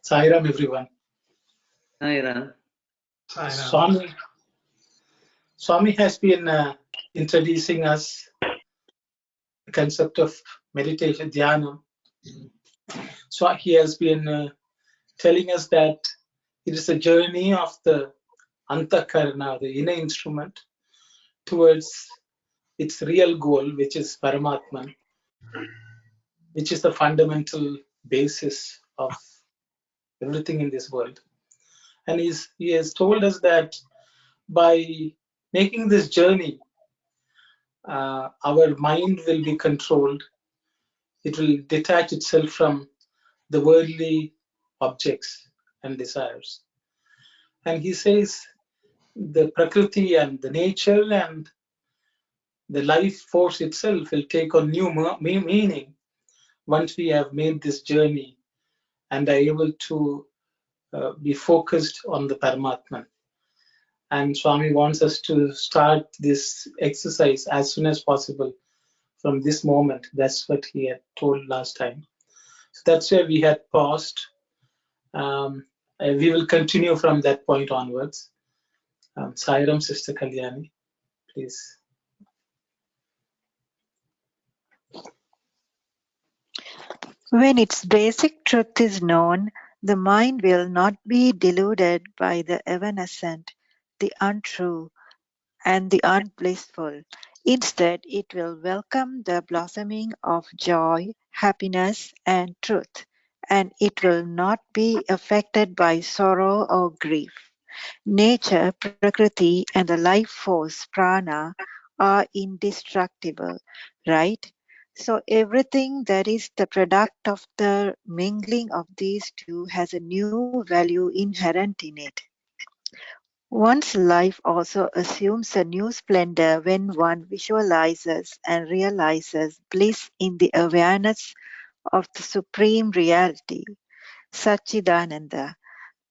Sai Ram, everyone. Sai Ram. Swami has been introducing us the concept of meditation, Dhyana. So he has been telling us that it is a journey of the Antakarna, the inner instrument, towards its real goal, which is Paramatman, which is the fundamental basis of everything in this world. And he has told us that by making this journey, our mind will be controlled. It will detach itself from the worldly objects and desires. And he says the Prakriti and the nature and the life force itself will take on new meaning once we have made this journey and are able to be focused on the Paramatman. And Swami wants us to start this exercise as soon as possible from this moment. That's what he had told last time. So that's where we had paused. We will continue from that point onwards. Sai Ram, Sister Kalyani, please. When its basic truth is known, the mind will not be deluded by the evanescent, the untrue, and the unblissful. Instead, it will welcome the blossoming of joy, happiness, and truth, and it will not be affected by sorrow or grief. Nature, Prakriti, and the life force, Prana, are indestructible, right? So everything that is the product of the mingling of these two has a new value inherent in it. One's life also assumes a new splendor when one visualizes and realizes bliss in the awareness of the Supreme Reality, Satchidananda,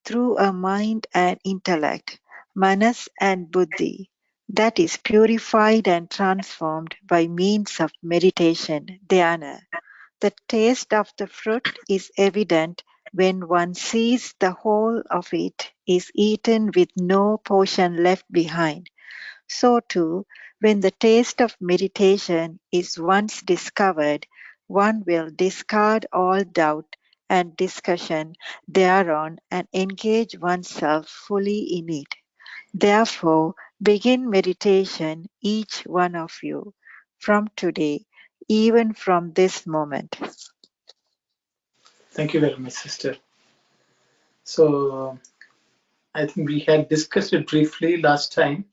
through a mind and intellect, manas and buddhi, that is purified and transformed by means of meditation, dhyana. The taste of the fruit is evident when one sees the whole of it is eaten with no portion left behind. So too, when the taste of meditation is once discovered, one will discard all doubt and discussion thereon and engage oneself fully in it. Therefore, begin meditation, each one of you, from today, even from this moment. Thank you very much, Sister. So I think we had discussed it briefly last time.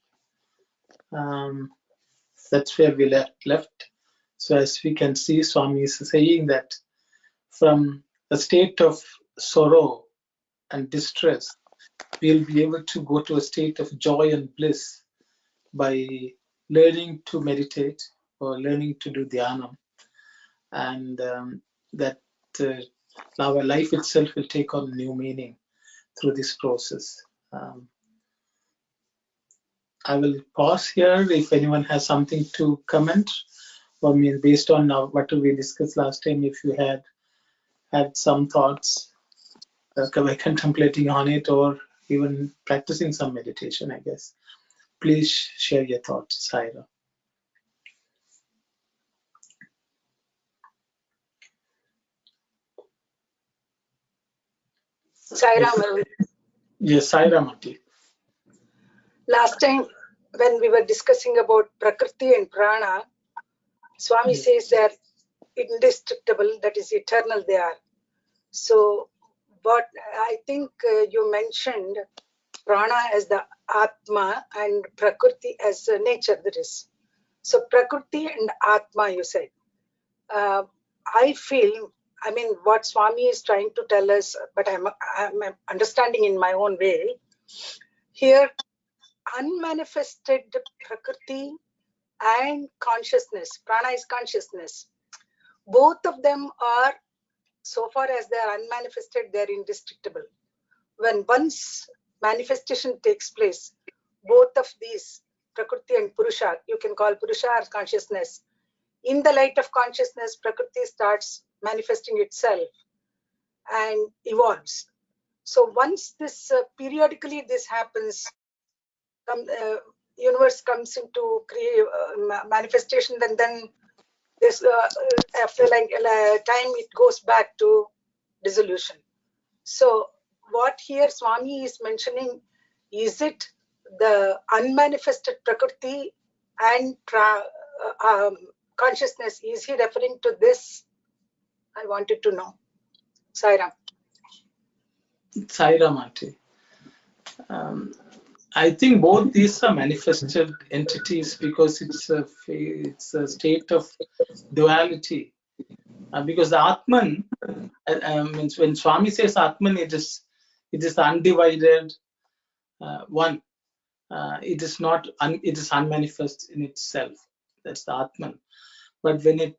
That's where we left. So as we can see, Swami is saying that from a state of sorrow and distress, we'll be able to go to a state of joy and bliss by learning to meditate or learning to do dhyana. And that our life itself will take on new meaning through this process. I will pause here if anyone has something to comment, or based on what we discussed last time, if you had some thoughts contemplating on it or even practicing some meditation, I guess. Please share your thoughts, Saira. Saira. Yes, Saira Mati. Last time when we were discussing about Prakriti and Prana, Swami says they're indestructible, that is eternal they are. So, but I think you mentioned Prana as the Atma and Prakriti as nature, that is. So Prakriti and Atma, you said. I feel I mean, what Swami is trying to tell us, but I'm understanding in my own way. Here, unmanifested Prakriti and consciousness, prana is consciousness. Both of them are, so far as they are unmanifested, they are indestructible. When once manifestation takes place, both of these, Prakriti and Purusha, you can call Purusha or consciousness, in the light of consciousness, Prakriti starts manifesting itself and evolves. So once this, periodically this happens, universe comes into manifestation, and then this, after like time, it goes back to dissolution. So what here Swami is mentioning, is it the unmanifested Prakriti and consciousness? Is he referring to this? I wanted to know. Sairam. Sairam, Auntie. I think both these are manifested entities because it's a state of duality. Because the Atman, means when Swami says Atman, it is the undivided one. It is not. It is unmanifest in itself. That's the Atman. But when it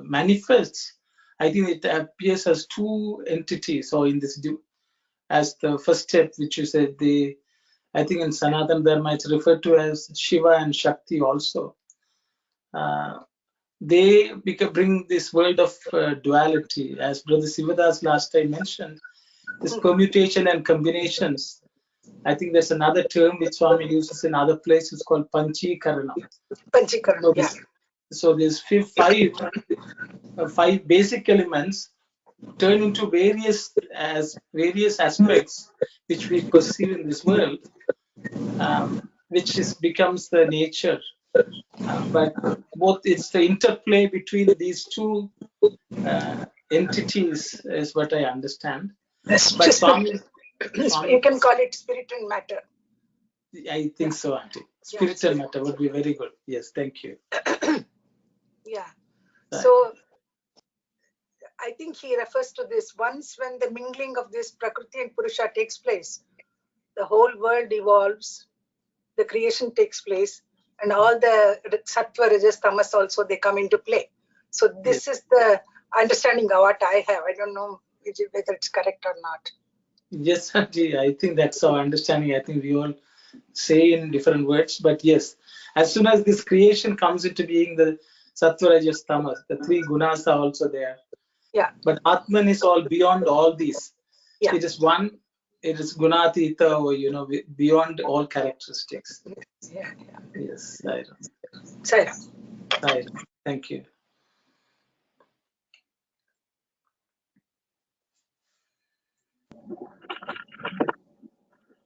manifests, I think it appears as two entities. So in this, as the first step, which you said, I think in Sanatana Dharma it's referred to as Shiva and Shakti also. They bring this world of duality, as Brother Sivadas last time mentioned, this permutation and combinations. I think there's another term which Swami uses in other places called Panchikaranam. Panchikaranam, yeah. So there's five basic elements turn into various aspects which we perceive in this world, which becomes the nature. But both, it's the interplay between these two entities is what I understand. But Swami, you can call it spirit and matter. I think so, Auntie. Spirit and matter would be very good. Yes, thank you. Yeah. So I think he refers to this. Once when the mingling of this Prakriti and Purusha takes place, the whole world evolves, the creation takes place, and all the Sattva, Rajas, Tamas also, they come into play. So this is the understanding of what I have. I don't know whether it's correct or not. Yes, Auntie, I think that's our understanding. I think we all say in different words, but yes, as soon as this creation comes into being, the Sattva, Rajas, Tamas, the three gunas are also there. Yeah. But Atman is all beyond all these. Yeah. It is one. It is gunatita, or beyond all characteristics. Yeah. Yes, Sairam. Sairam. Thank you.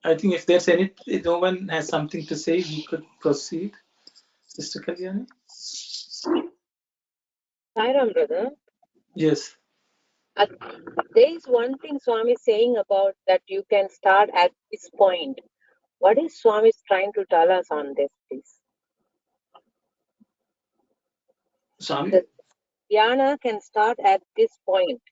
I think if there's no one has something to say, we could proceed. Sister Kalyani? Sairam, brother. Yes. There is one thing Swami is saying about that you can start at this point. What is Swami trying to tell us on this, please? Swami? The dhyana can start at this point.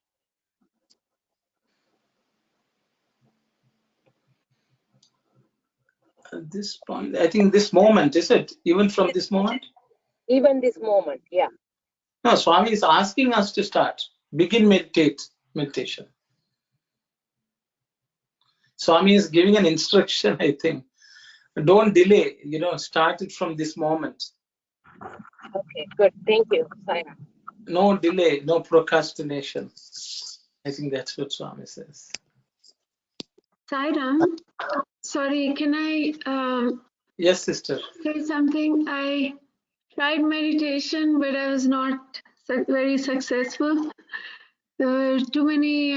At this point, I think this moment, is it? Even from this moment? Even this moment, yeah. No, Swami is asking us to start. Begin meditation. Swami is giving an instruction, I think. Don't delay, start it from this moment. Okay, good. Thank you, Sairam. No delay, no procrastination. I think that's what Swami says. Sairam, sorry, can I Yes, sister. say something? I tried meditation, but I was not very successful. There were too many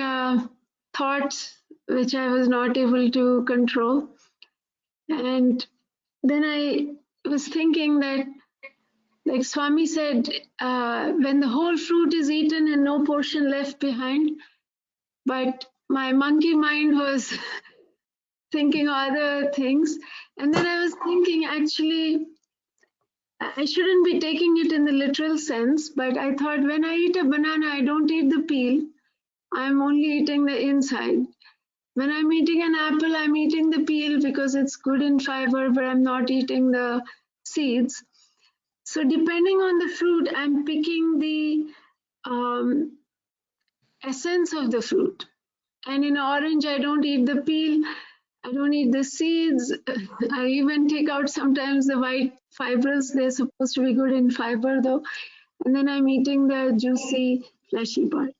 thoughts which I was not able to control. And then I was thinking that, like Swami said, when the whole fruit is eaten and no portion left behind, but my monkey mind was thinking other things. And then I was thinking, actually, I shouldn't be taking it in the literal sense, but I thought when I eat a banana, I don't eat the peel. I'm only eating the inside. When I'm eating an apple, I'm eating the peel because it's good in fiber, but I'm not eating the seeds. So depending on the fruit, I'm picking the essence of the fruit. And in orange, I don't eat the peel. I don't eat the seeds. I even take out sometimes the white fibrils. They're supposed to be good in fiber though. And then I'm eating the juicy, fleshy part.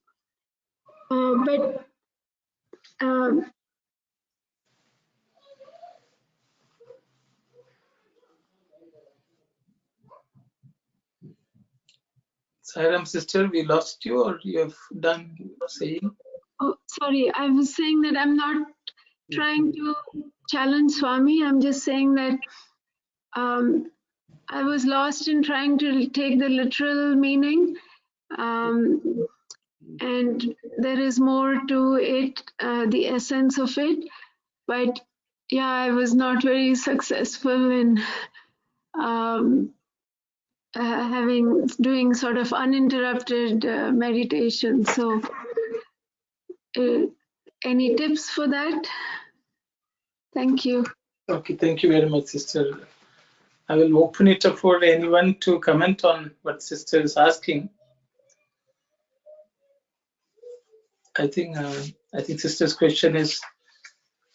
But Sairam sister, we lost you, or you have done saying? oh, sorry, I was saying that I'm not trying to challenge Swami. I'm just saying that I was lost in trying to take the literal meaning. And there is more to it, the essence of it. But yeah, I was not very successful in doing sort of uninterrupted meditation. So any tips for that? Thank you. Okay, thank you very much, sister. I will open it up for anyone to comment on what sister is asking. I think sister's question is,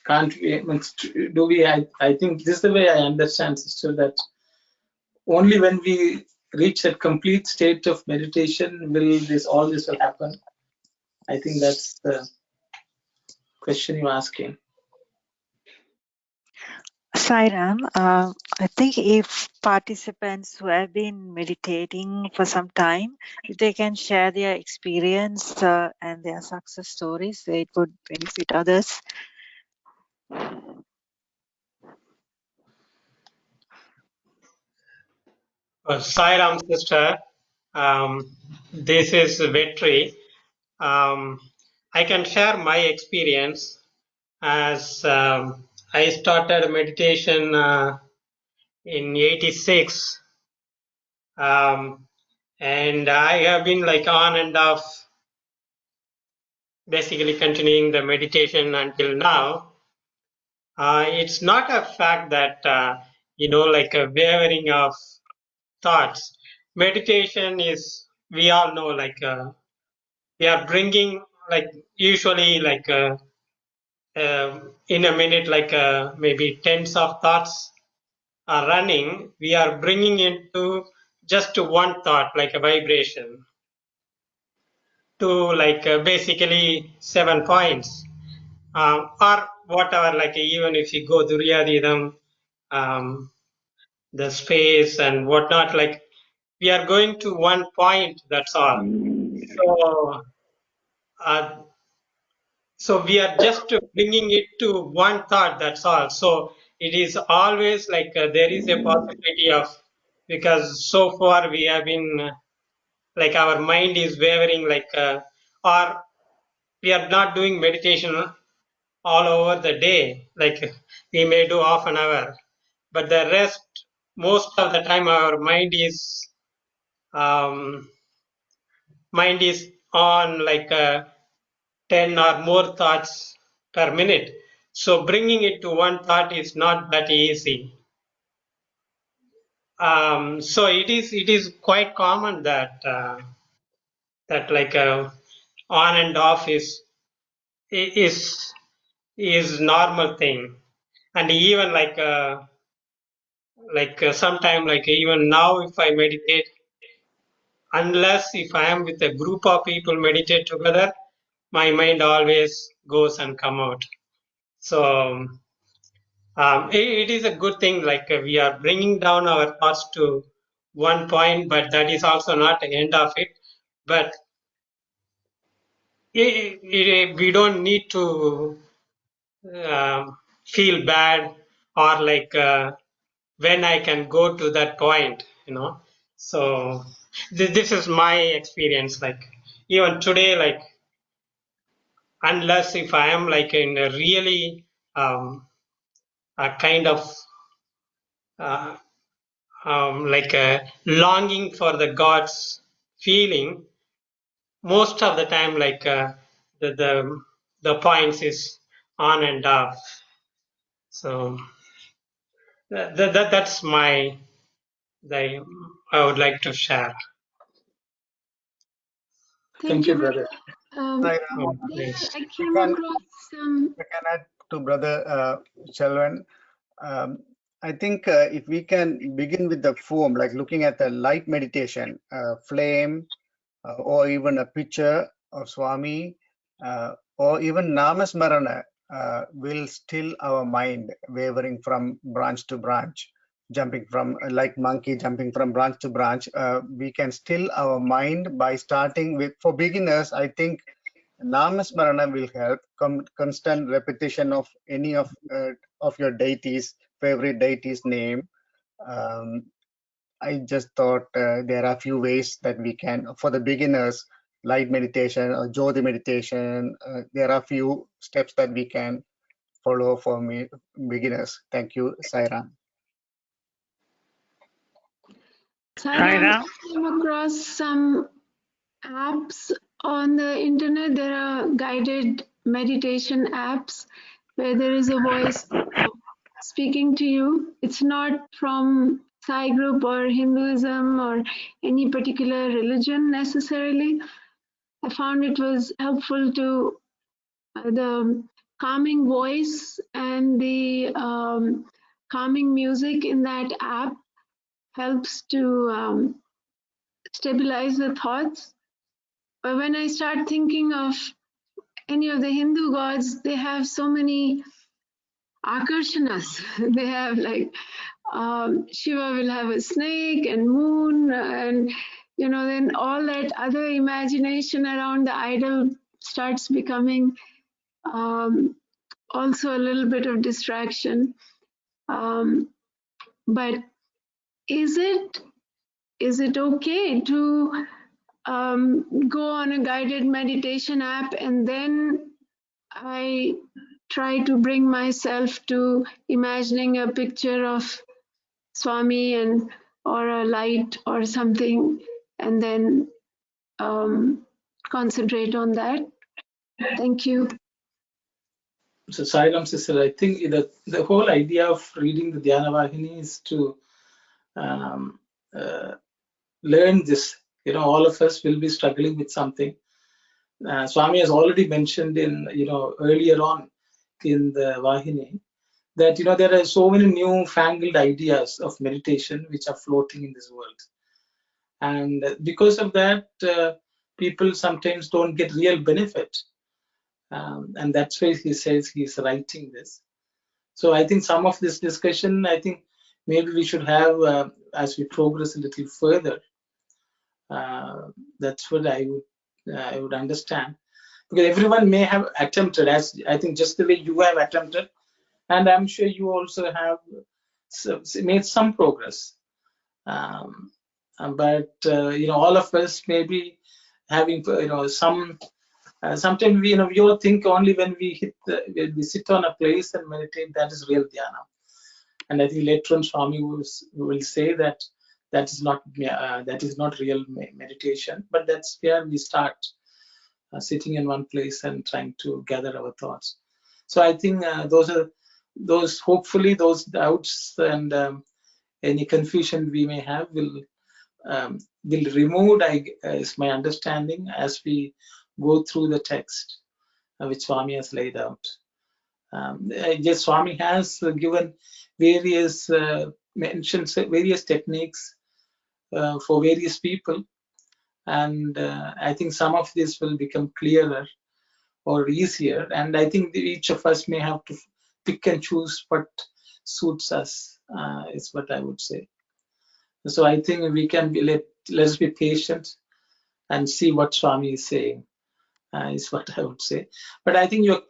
can't we, do we, I think this is the way I understand, sister, that only when we reach a complete state of meditation will all this will happen. I think that's the question you're asking. Sairam, I think if participants who have been meditating for some time, if they can share their experience and their success stories, it would benefit others. Sairam sister, this is Vetri. I can share my experience as I started meditation in '86, and I have been like on and off, basically continuing the meditation until now. It's not a fact that like a wavering of thoughts. Meditation is, we all know, like we are bringing, like usually like in a minute, like maybe tens of thoughts are running. We are bringing into just one thought, like a vibration, to like basically 7 points, or whatever, like even if you go to Riyadidam, the space and whatnot, like we are going to one point, that's all. So uh, so we are just bringing it to one thought, that's all. So it is always like there is a possibility of, because so far we have been like our mind is wavering, like or we are not doing meditation all over the day, like we may do half an hour, but the rest, most of the time our um, mind is on like 10 or more thoughts per minute. So bringing it to one thought is not that easy. So it is quite common that that like on and off is normal thing, and even like sometime, like even now if I meditate, unless if I am with a group of people meditate together, my mind always goes and come out. So it is a good thing, like we are bringing down our thoughts to one point, but that is also not the end of it. But we don't need to feel bad, or like when I can go to that point, So this is my experience. Like even today, like unless if I am like in a really a kind of uh, like a longing for the God's feeling, most of the time, like the points is on and off. So that's I would like to share. Thank you, brother. There Yes. I came across some. I can add to Brother Chelvan. I think if we can begin with the form, like looking at the light meditation, flame, or even a picture of Swami, or even Namasmarana, will still our mind, wavering from branch to branch, jumping from, like monkey jumping from branch to branch. We can still our mind by starting with, for beginners, I think Namasmarana will help. Constant repetition of any of your deities, favorite deity's name. I just thought there are a few ways that we can, for the beginners, light meditation or Jyoti meditation. There are a few steps that we can follow for beginners. Thank you, Sairam. I came across some apps on the internet. There are guided meditation apps where there is a voice speaking to you. It's not from Sai group or Hinduism or any particular religion necessarily. I found it was helpful to the calming voice and the calming music in that app helps to stabilize the thoughts. But when I start thinking of any of the Hindu gods, they have so many akarshanas. They have like Shiva will have a snake and moon, and then all that other imagination around the idol starts becoming also a little bit of distraction. But is it okay to go on a guided meditation app and then I try to bring myself to imagining a picture of Swami or a light or something, and then concentrate on that? Thank you. So Sairam sister, I think the whole idea of reading the Dhyana Vahini is to learn this. All of us will be struggling with something. Swami has already mentioned in earlier on in the Vahini that there are so many new fangled ideas of meditation which are floating in this world, and because of that people sometimes don't get real benefit, and that's why he says he's writing this. So I think some of this discussion, I think maybe we should have as we progress a little further. That's what I would understand, because everyone may have attempted, as I think just the way you have attempted, and I'm sure you also have made some progress. But all of us may be having some. Sometimes we all think only when we sit on a place and meditate, that is real dhyana. And I think later on Swami will say that is not real meditation, but that's where we start sitting in one place and trying to gather our thoughts. So I think hopefully those doubts and any confusion we may have will removed, is my understanding, as we go through the text which Swami has laid out. Yes, Swami has given various mentions, various techniques for various people, and I think some of this will become clearer or easier, and I think each of us may have to pick and choose what suits us, is what I would say. So I think we can let's be patient and see what Swami is saying, is what I would say. But I think your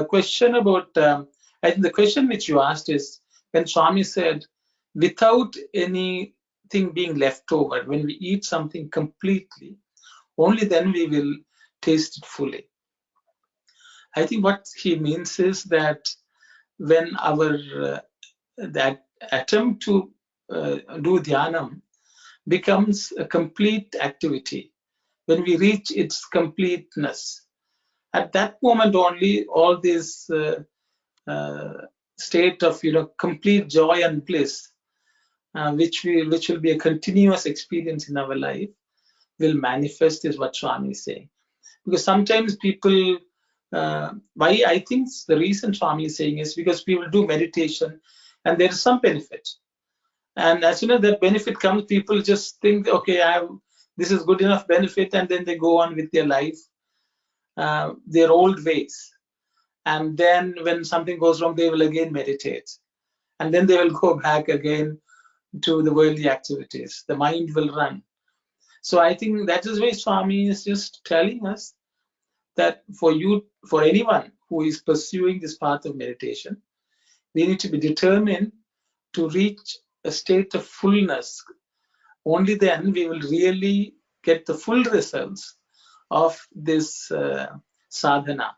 question about, I think the question which you asked is, when Swami said, without anything being left over, when we eat something completely, only then we will taste it fully. I think what he means is that when our that attempt to do dhyanam becomes a complete activity, when we reach its completeness, At that moment only, all this state of complete joy and bliss, which will be a continuous experience in our life, will manifest, is what Swami is saying. Because sometimes people, why I think the reason Swami is saying is because people do meditation and there is some benefit. And as soon as that benefit comes, people just think, okay, this is good enough benefit, and then they go on with their life, their old ways. And then when something goes wrong, they will again meditate. And then they will go back again to the worldly activities. The mind will run. So I think that is why Swami is just telling us that for anyone who is pursuing this path of meditation, we need to be determined to reach a state of fullness. Only then we will really get the full results of this sadhana.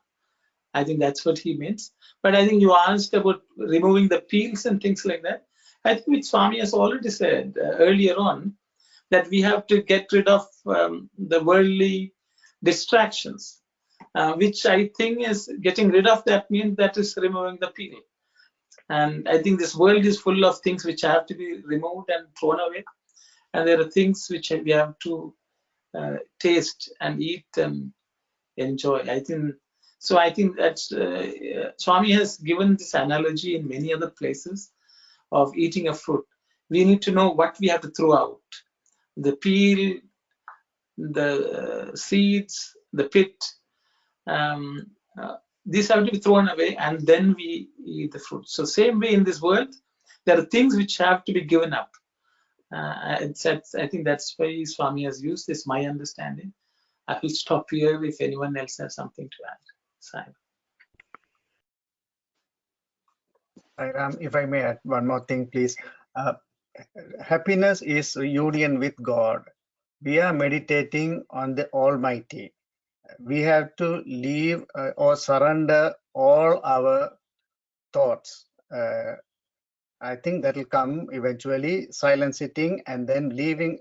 I think that's what he means. But I think you asked about removing the peels and things like that. I think which Swami has already said earlier on, that we have to get rid of the worldly distractions, which I think is getting rid of that means that is removing the peel. And I think this world is full of things which have to be removed and thrown away. And there are things which we have to taste and eat and enjoy. I think that's Swami has given this analogy in many other places of eating a fruit. We need to know what we have to throw out: the peel, the seeds, the pit. These have to be thrown away, and then we eat the fruit. So same way in this world, there are things which have to be given up. I think that's why Swami has used this, my understanding. I will stop here if anyone else has something to add. Sai. If I may add one more thing, please. Happiness is union with God. We are meditating on the Almighty. We have to leave or surrender all our thoughts. I think that will come eventually, silent sitting, and then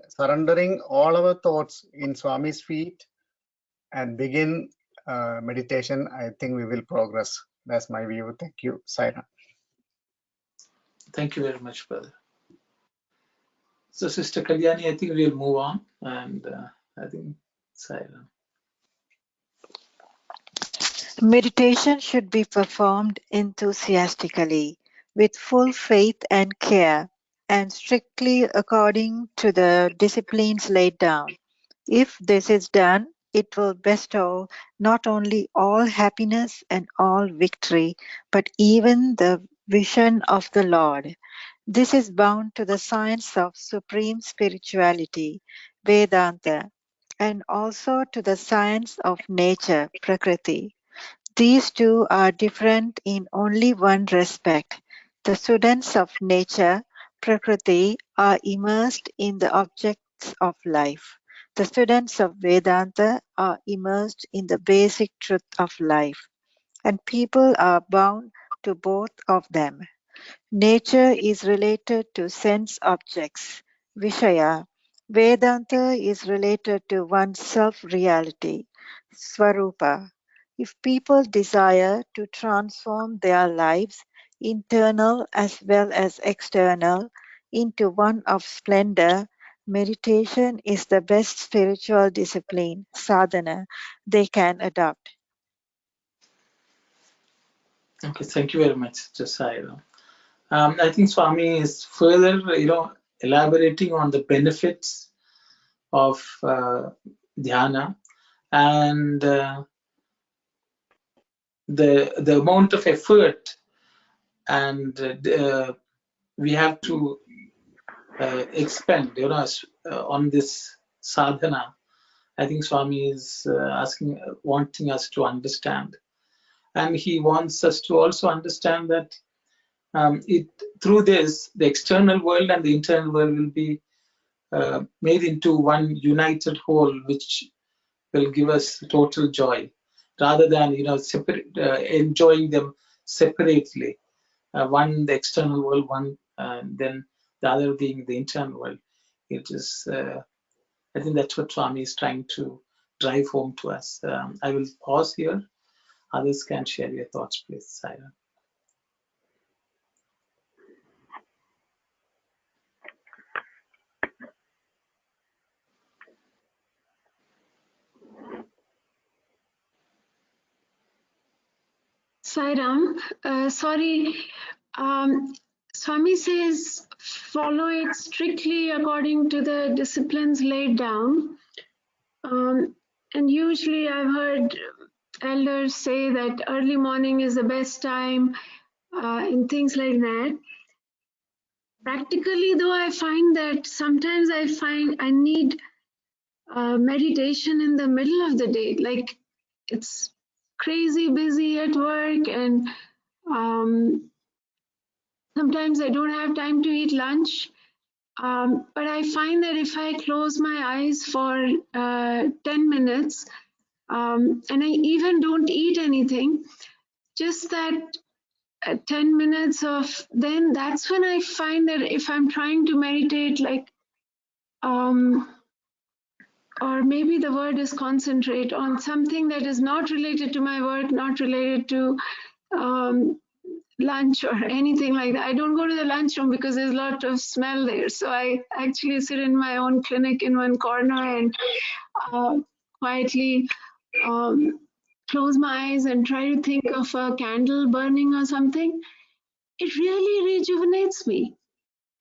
surrendering all our thoughts in Swami's feet and begin meditation. I think we will progress. That's my view. Thank you, Saira. Thank you very much, brother. So, Sister Kalyani, I think we'll move on, and I think Saira. Meditation should be performed enthusiastically, with full faith and care, and strictly according to the disciplines laid down. If this is done, it will bestow not only all happiness and all victory, but even the vision of the Lord. This is bound to the science of supreme spirituality, Vedanta, and also to the science of nature, Prakriti. These two are different in only one respect. The students of nature, Prakriti, are immersed in the objects of life. The students of Vedanta are immersed in the basic truth of life, and people are bound to both of them. Nature is related to sense objects, Vishaya. Vedanta is related to one's self-reality, Swarupa. If people desire to transform their lives, internal as well as external, into one of splendor, meditation is the best spiritual discipline, sadhana, they can adopt. Okay, thank you very much, Saira. I think Swami is further, elaborating on the benefits of dhyana and the amount of effort, and we have to expend, on this sadhana. I think Swami is wanting us to understand, and he wants us to also understand that through this, the external world and the internal world will be made into one united whole, which will give us total joy, rather than separate, enjoying them separately. One the external world, one then the other being the internal world. It is. I think that's what Swami is trying to drive home to us. I will pause here Others can share your thoughts, please. Saira. Sairam, sorry. Swami says follow it strictly according to the disciplines laid down. And usually I've heard elders say that early morning is the best time and things like that. Practically, though, I find that sometimes I need meditation in the middle of the day. Like it's crazy busy at work, and sometimes I don't have time to eat lunch. But I find that if I close my eyes for 10 minutes, and I even don't eat anything, just that 10 minutes of, then that's when I find that if I'm trying to meditate, like, or maybe the word is concentrate on something that is not related to my work, not related to lunch or anything like that. I don't go to the lunchroom because there's a lot of smell there. So I actually sit in my own clinic in one corner and quietly close my eyes and try to think of a candle burning or something. It really rejuvenates me.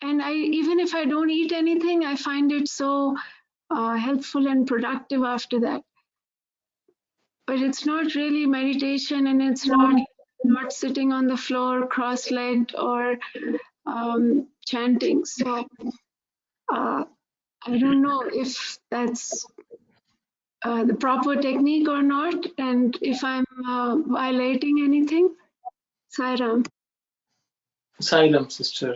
And even if I don't eat anything, I find it so helpful and productive after that. But it's not really meditation, and it's not sitting on the floor cross-legged or chanting. So I don't know if that's the proper technique or not, and if I'm violating anything. Sairam. Sairam, sister.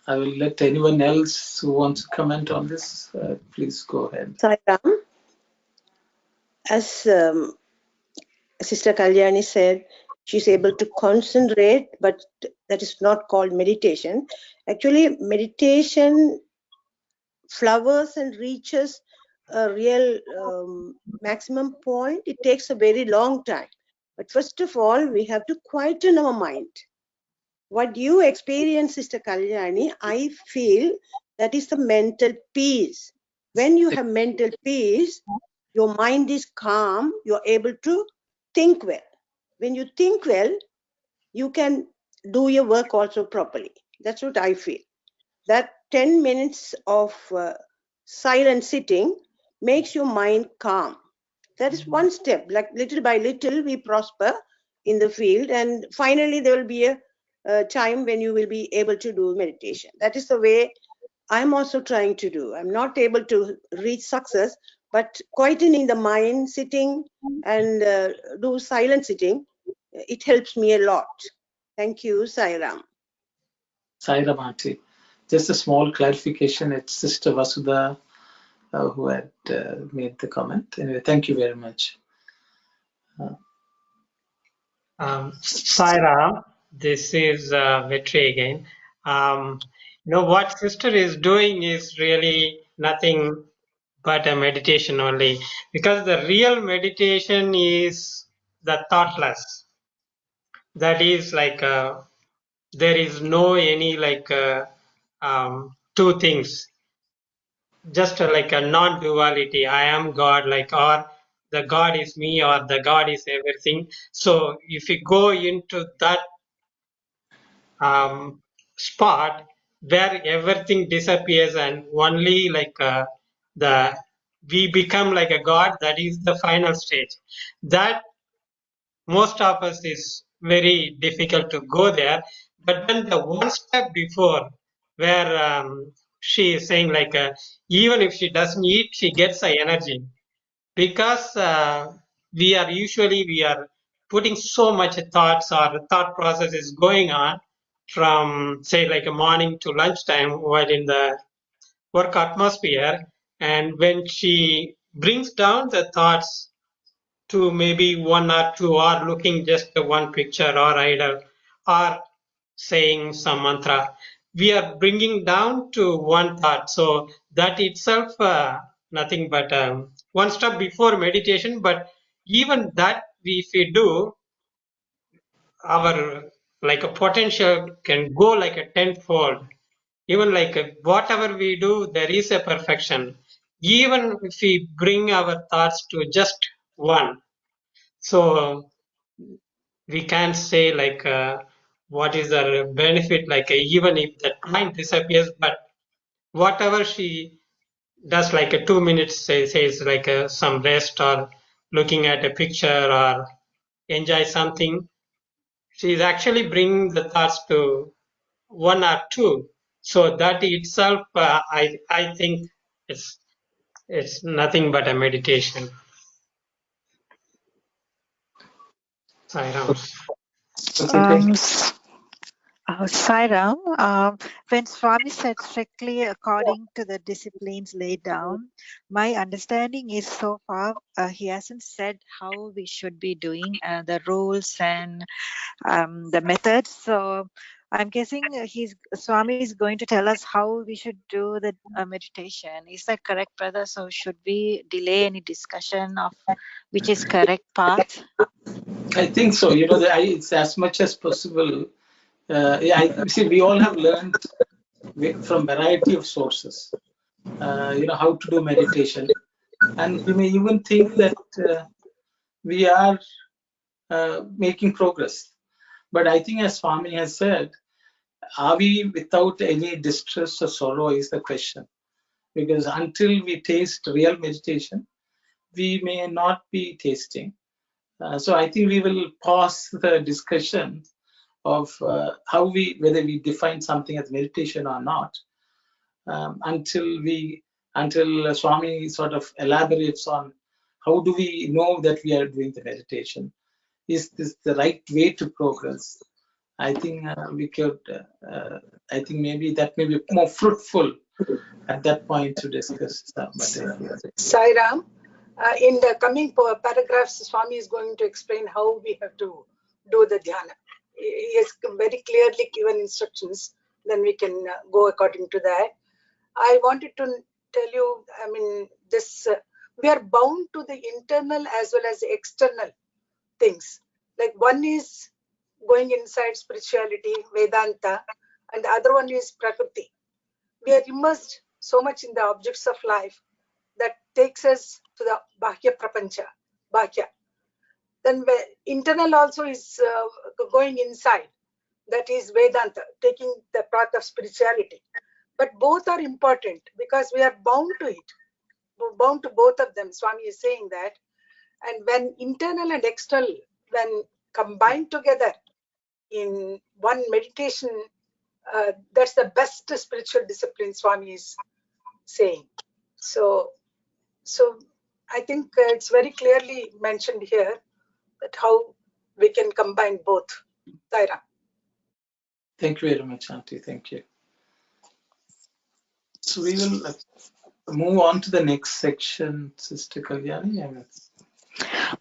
I will let anyone else who wants to comment on this, please go ahead. Sairam, as Sister Kalyani said, she's able to concentrate, but that is not called meditation. Actually, meditation flowers and reaches a real maximum point. It takes a very long time. But first of all, we have to quieten our mind. What you experience, Sister Kalyani, I feel that is the mental peace. When you have mental peace, your mind is calm, you're able to think well. When you think well, you can do your work also properly. That's what I feel. That 10 minutes of silent sitting makes your mind calm. That is one step. Like little by little, we prosper in the field, and finally there will be a time when you will be able to do meditation. That is the way I'm also trying to do. I'm not able to reach success, but quietening the mind, sitting and do silent sitting, it helps me a lot. Thank you, Sairam. Sairam Auntie. Just a small clarification. It's Sister Vasudha who had made the comment. Anyway, thank you very much. Saira, this is Vetri again. What sister is doing is really nothing but a meditation only, because the real meditation is the thoughtless. That is like there is no any like two things, just like a non-duality. I am God, like, or the God is me, or the God is everything. So if you go into that spot where everything disappears and only like the we become like a god, that is the final stage. That most of us is very difficult to go there. But then the one step before, where she is saying like even if she doesn't eat, she gets the energy, because we are putting so much thoughts, or thought process is going on from say like a morning to lunchtime while in the work atmosphere. And when she brings down the thoughts to maybe one or two, or looking just the one picture or idol, or saying some mantra, we are bringing down to one thought. So that itself nothing but one step before meditation. But even that if we do, our like a potential can go like a tenfold. Even like whatever we do, there is a perfection. Even if we bring our thoughts to just one, so we can't say like what is the benefit. Like even if that mind disappears, but whatever she does, like a 2 minutes says like some rest or looking at a picture or enjoy something, she's actually bringing the thoughts to one or two. So that itself, I think it's nothing but a meditation. Sairam. Sairam, when Swami said strictly according to the disciplines laid down, my understanding is so far he hasn't said how we should be doing the rules and the methods. So I'm guessing Swami is going to tell us how we should do the meditation. Is that correct, brother? So should we delay any discussion of which is correct path? I think so. It's as much as possible. See, we all have learned from variety of sources, how to do meditation. And we may even think that we are making progress. But I think, as Swami has said, are we without any distress or sorrow is the question. Because until we taste real meditation, we may not be tasting. So I think we will pause the discussion of whether we define something as meditation or not, until Swami sort of elaborates on how do we know that we are doing the meditation. Is this the right way to progress? I think we could. I think maybe that may be more fruitful at that point to discuss. Sairam, in the coming paragraphs, Swami is going to explain how we have to do the dhyana. He has very clearly given instructions. Then we can go according to that. I wanted to tell you, this we are bound to the internal as well as the external things. Like one is going inside spirituality, Vedanta, and the other one is Prakriti. We are immersed so much in the objects of life that takes us to the Bahya Prapancha, Bahya. Then internal also is going inside, that is Vedanta, taking the path of spirituality. But both are important because we are bound to it, bound to both of them. Swami is saying that. And when internal and external, when combined together in one meditation, that's the best spiritual discipline, Swami is saying. So I think it's very clearly mentioned here that how we can combine both. Taira. Thank you very much, Auntie. Thank you. So we will move on to the next section, Sister Kalyani.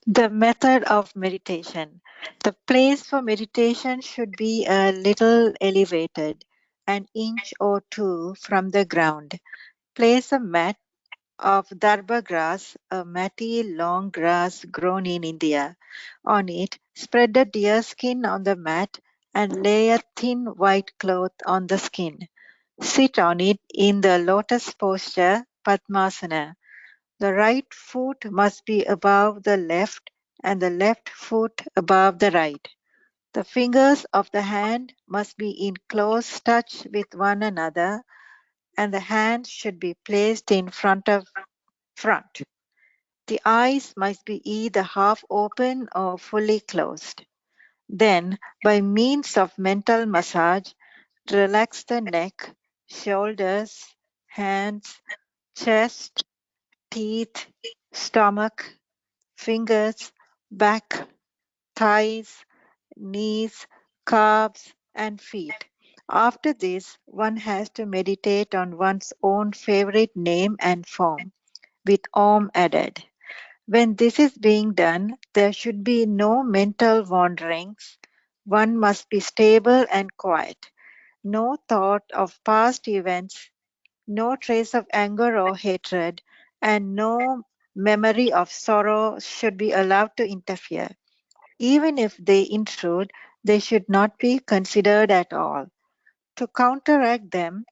The method of meditation. The place for meditation should be a little elevated, an inch or two from the ground. Place a mat of darba grass, a matty long grass grown in India. On it, spread a deer skin on the mat and lay a thin white cloth on the skin. Sit on it in the lotus posture, Padmasana. The right foot must be above the left and the left foot above the right. The fingers of the hand must be in close touch with one another, and the hands should be placed in front. The eyes must be either half open or fully closed. Then, by means of mental massage, relax the neck, shoulders, hands, chest, teeth, stomach, fingers, back, thighs, knees, calves, and feet. After this, one has to meditate on one's own favorite name and form, with Om added. When this is being done, there should be no mental wanderings. One must be stable and quiet. No thought of past events, no trace of anger or hatred, and no memory of sorrow should be allowed to interfere. Even if they intrude, they should not be considered at all. To counteract them,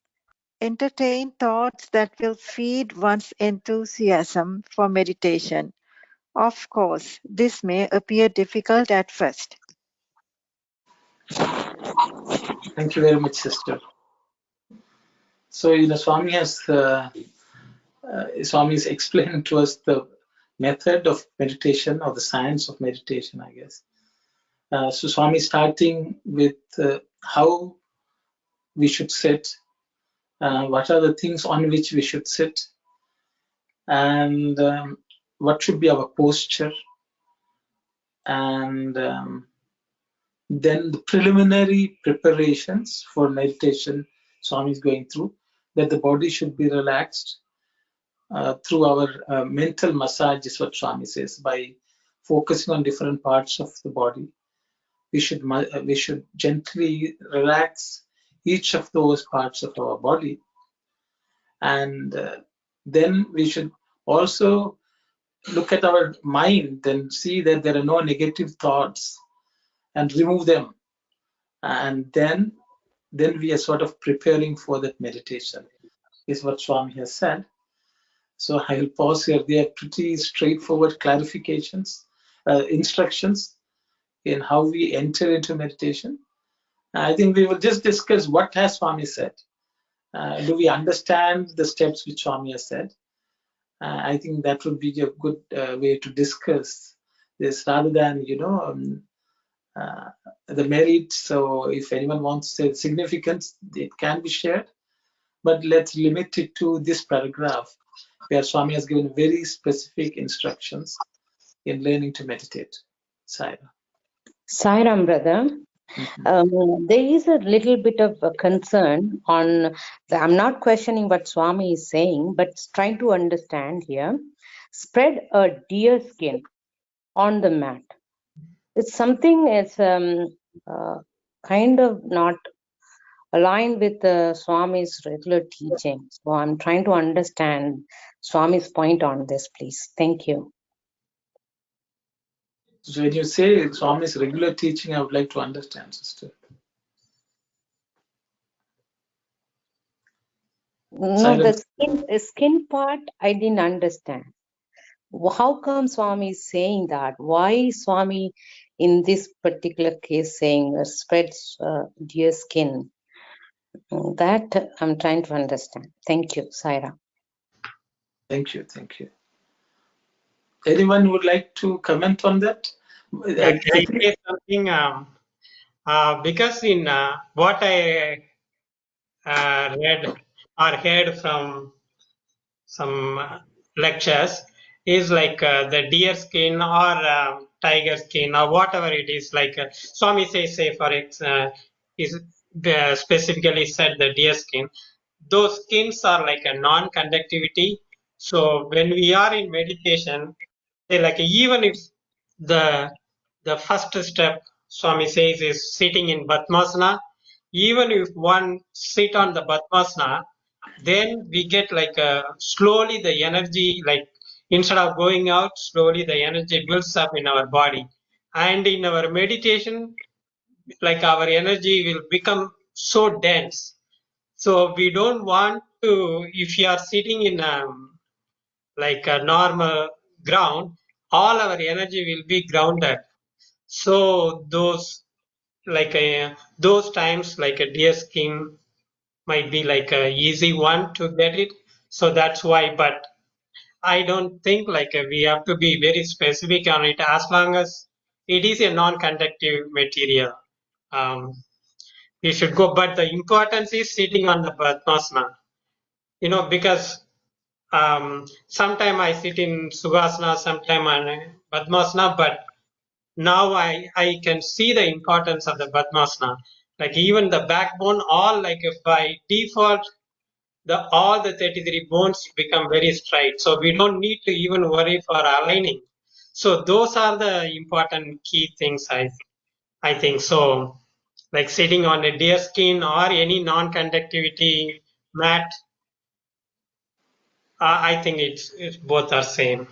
entertain thoughts that will feed one's enthusiasm for meditation. Of course, this may appear difficult at first. Thank you very much, sister. So, Swami is explaining to us the method of meditation or the science of meditation, I guess. So Swami is starting with how we should sit, what are the things on which we should sit, and what should be our posture, and then the preliminary preparations for meditation Swami is going through, that the body should be relaxed through our mental massage is what Swami says, by focusing on different parts of the body. We should gently relax each of those parts of our body, and then we should also look at our mind and see that there are no negative thoughts and remove them, and then we are sort of preparing for that meditation, is what Swami has said. So I will pause here. They are pretty straightforward clarifications, instructions in how we enter into meditation. I think we will just discuss what has Swami said. Do we understand the steps which Swami has said? I think that would be a good way to discuss this, rather than the merit. So if anyone wants to say significance, it can be shared, but let's limit it to this paragraph where Swami has given very specific instructions in learning to meditate. Saira. Sairam, brother. There is a little bit of a concern on I'm not questioning what Swami is saying, but trying to understand here. Spread a deer skin on the mat. It's something it's kind of not aligned with Swami's regular teaching. So I'm trying to understand Swami's point on this, please. Thank you. So when you say Swami's regular teaching, I would like to understand, sister. No, the skin part I didn't understand. How come Swami is saying that? Why Swami in this particular case saying spreads deer skin? That I'm trying to understand. Thank you, Saira. Thank you. Anyone would like to comment on that? Can I say something? Because in what I read or heard from some lectures is like the deer skin or tiger skin or whatever it is. Like Swami says, say for is specifically said the deer skin. Those skins are like a non-conductivity. So when we are in meditation, say like even if the first step Swami says is sitting in Padmasana, even if one sit on the Padmasana, then we get like slowly the energy, like instead of going out, slowly the energy builds up in our body. And in our meditation, like our energy will become so dense. So we don't want to, if you are sitting in like a normal ground, all our energy will be grounded. So those those times like a deer skin might be like a easy one to get it. So that's why, but I don't think like we have to be very specific on it as long as it is a non-conductive material. We should go, but the importance is sitting on the Padmasana, because sometime I sit in Sukhasana, sometime on Padmasana, but now I can see the importance of the Padmasana. Like even the backbone, all like if by default, all the 33 bones become very straight. So we don't need to even worry for aligning. So those are the important key things I think. So like sitting on a deer skin or any non-conductivity mat, I think it's both are same.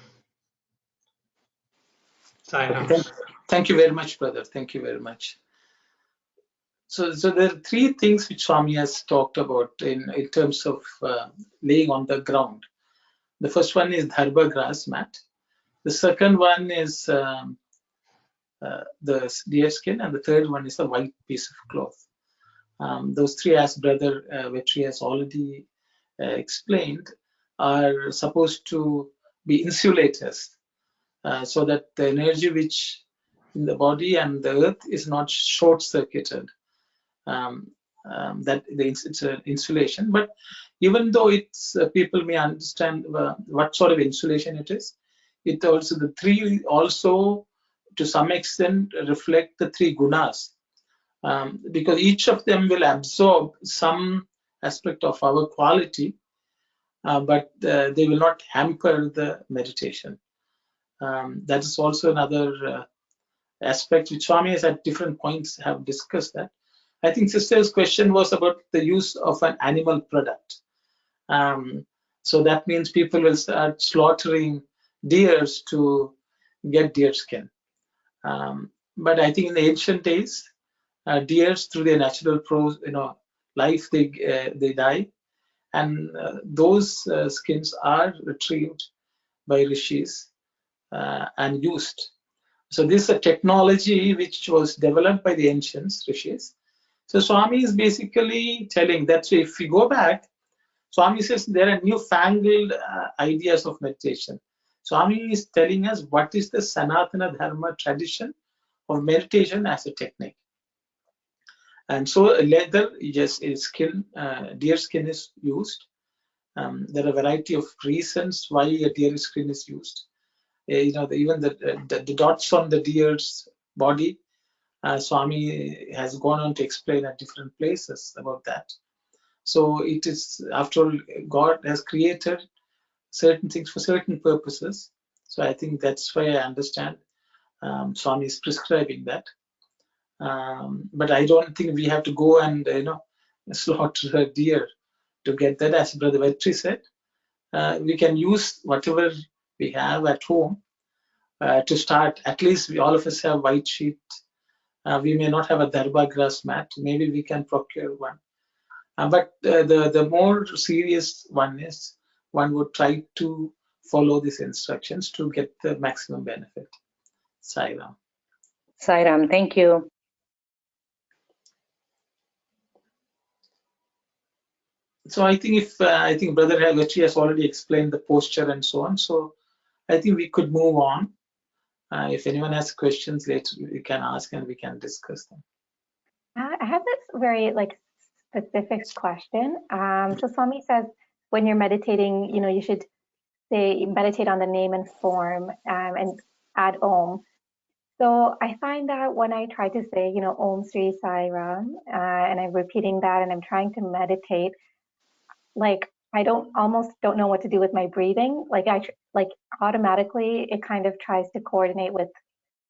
Okay, Thank you very much, brother. Thank you very much. So there are three things which Swami has talked about in terms of laying on the ground. The first one is dharba grass mat. The second one is the deer skin, and the third one is the white piece of cloth. Those three, as Brother Vetri has already explained, are supposed to be insulators, so that the energy which in the body and the earth is not short-circuited. That it's an insulation, but even though it's people may understand what sort of insulation it is, it also, the three also to some extent reflect the three gunas, because each of them will absorb some aspect of our quality, but they will not hamper the meditation. That is also another aspect which Swami has at different points have discussed that. I think sister's question was about the use of an animal product. So that means people will start slaughtering deers to get deer skin. But I think in the ancient days, deers through their natural life, they die, and those skins are retrieved by rishis and used. So this is a technology which was developed by the ancients, rishis. So Swami is basically telling that, so if we go back, Swami says there are newfangled ideas of meditation. Swami is telling us what is the Sanatana Dharma tradition of meditation as a technique. And so leather, yes, is skin, deer skin is used. There are a variety of reasons why a deer skin is used. Even the dots on the deer's body, Swami has gone on to explain at different places about that. So it is, after all, God has created certain things for certain purposes. So I think that's why I understand Swami is prescribing that. But I don't think we have to go and slaughter a deer to get that. As Brother Vetri said, we can use whatever we have at home to start. At least all of us have white sheet. We may not have a dharba grass mat. Maybe we can procure one. But the more serious one is, one would try to follow these instructions to get the maximum benefit. Sai Ram. Sai Ram, thank you. So I think Brother Vetri has already explained the posture and so on. So I think we could move on. If anyone has questions later, we can ask and we can discuss them. I have this very specific question. So Swami says when you're meditating, you should say meditate on the name and form and add Om. So I find that when I try to say, Om Sri Sai Ram, and I'm repeating that and I'm trying to meditate, I almost don't know what to do with my breathing. Automatically it kind of tries to coordinate with,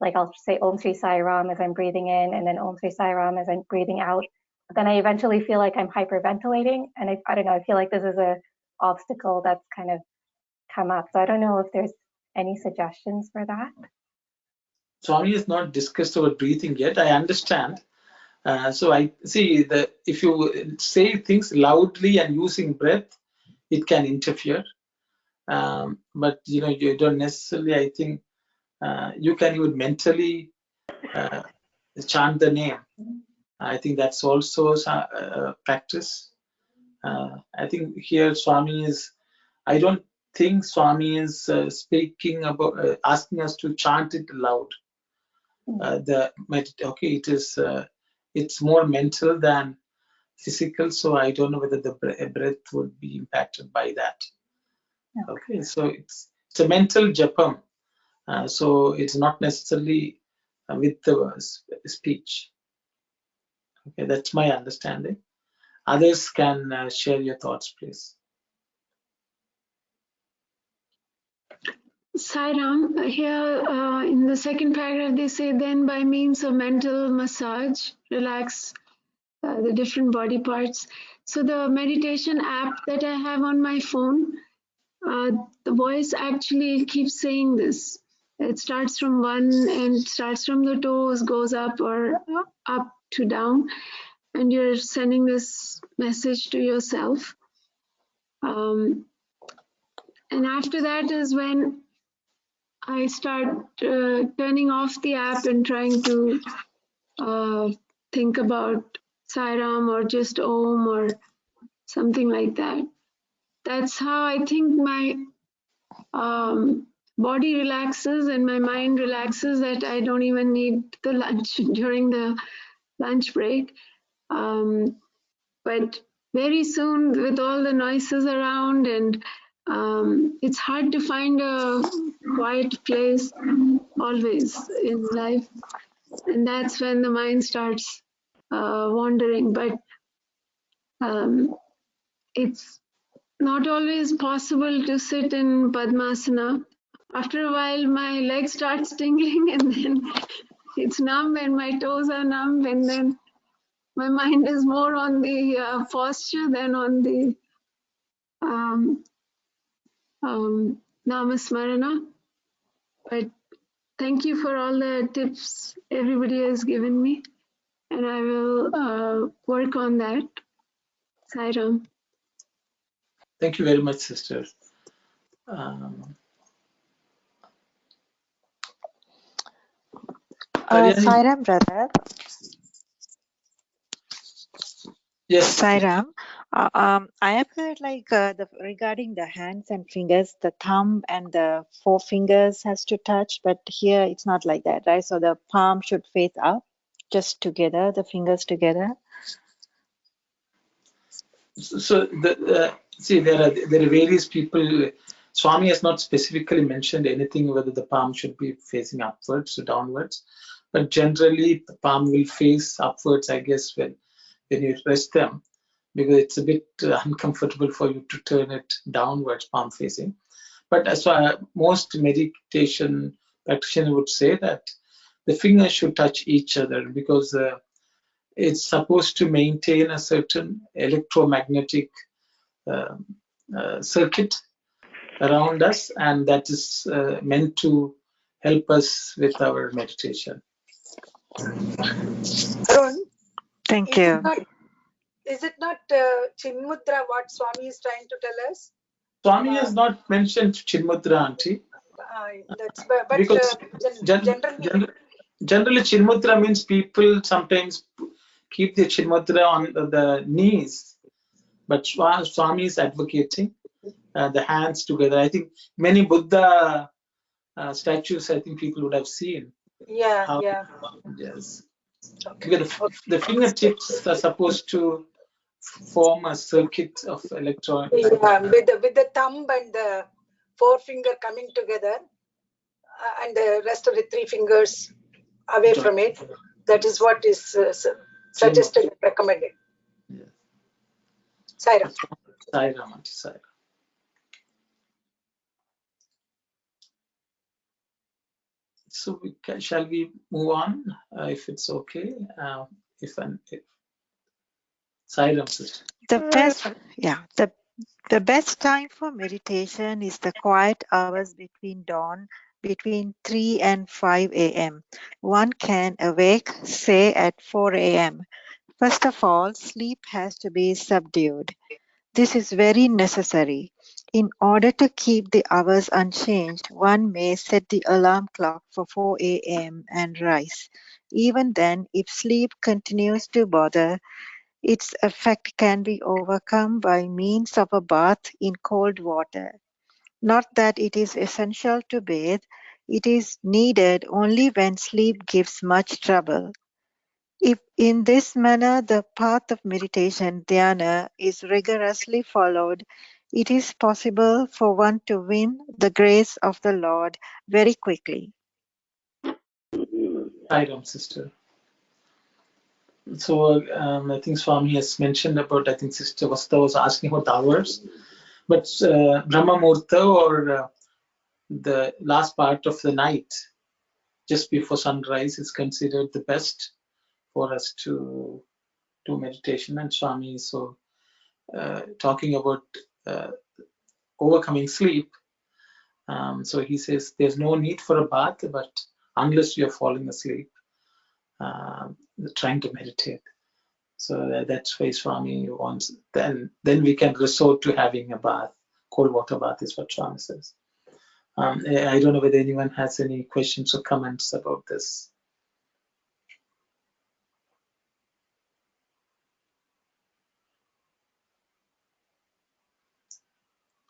I'll say Om Sri Sai Ram as I'm breathing in, and then Om Sri Sai Ram as I'm breathing out. But then I eventually feel like I'm hyperventilating, and I don't know, I feel like this is a obstacle that's kind of come up. So I don't know if there's any suggestions for that. Swami has not discussed about breathing yet. I understand. So I see that if you say things loudly and using breath, it can interfere. But you don't necessarily, I think, you can even mentally chant the name. I think that's also a practice. I think here Swami is, I don't think Swami is speaking about asking us to chant it loud. It is it's more mental than physical, so I don't know whether the breath would be impacted by that. Okay, so it's a mental japam, so it's not necessarily with the speech. Okay, that's my understanding. Others can share your thoughts, please. Sai Ram, here in the second paragraph they say, then by means of mental massage, relax the different body parts. So the meditation app that I have on my phone, the voice actually keeps saying this. It starts from one and starts from the toes, goes up or up to down, and you're sending this message to yourself. And after that is when I start turning off the app and trying to think about Sai Ram or just Om or something like that. That's how I think my body relaxes and my mind relaxes, that I don't even need the lunch during the lunch break. But very soon, with all the noises around, and it's hard to find a quiet place always in life, and that's when the mind starts wandering. But it's not always possible to sit in Padmasana. After a while, my legs start tingling, and then it's numb, and my toes are numb, and then my mind is more on the posture than on the Namasmarana. But thank you for all the tips everybody has given me, and I will work on that. Sai Ram. Thank you very much, sister. Sai Ram, brother. Yes. Sai Ram. I have heard regarding the hands and fingers, the thumb and the forefingers has to touch, but here it's not like that, right? So the palm should face up, just together, the fingers together. So see, there are various people. Swami has not specifically mentioned anything whether the palm should be facing upwards or downwards, but generally the palm will face upwards, I guess, when you rest them, because it's a bit uncomfortable for you to turn it downwards, palm facing. But as most meditation practitioners would say that the fingers should touch each other, because it's supposed to maintain a certain electromagnetic circuit around us, and that is meant to help us with our meditation. Arun, Thank you. Is it not Chinmudra what Swami is trying to tell us? Swami has not mentioned Chinmudra, Auntie. That's but because generally Chinmudra means people sometimes keep the Chinmudra on the knees, but Swami is advocating the hands together. I think many Buddha statues, I think people would have seen. Yeah. Yes. Okay. The fingertips are supposed to form a circuit of electron. Yeah, with the thumb and the forefinger coming together, and the rest of the three fingers away from it. That is what is suggested and recommended. Yes. Sai Ram. Sai Ram, Auntie, Sai Ram. So shall we move on, if it's okay? If Sai Ram, sister. The best time for meditation is the quiet hours between dawn, between 3 and 5 a.m. One can awake, say, at 4 a.m. First of all, sleep has to be subdued. This is very necessary. In order to keep the hours unchanged, one may set the alarm clock for 4 a.m. and rise. Even then, if sleep continues to bother, its effect can be overcome by means of a bath in cold water. Not that it is essential to bathe, it is needed only when sleep gives much trouble. If in this manner the path of meditation, dhyana, is rigorously followed, it is possible for one to win the grace of the Lord very quickly. Sai Ram, sister. So I think Swami has mentioned about, I think Sister Vasta was asking about hours, but Brahma Muhurta, or the last part of the night, just before sunrise, is considered the best for us to do meditation. And Swami is talking about overcoming sleep. So he says there's no need for a bath, but unless you're falling asleep, trying to meditate. So that's why Swami wants, then we can resort to having a bath. Cold water bath is what Swami says. I don't know whether anyone has any questions or comments about this.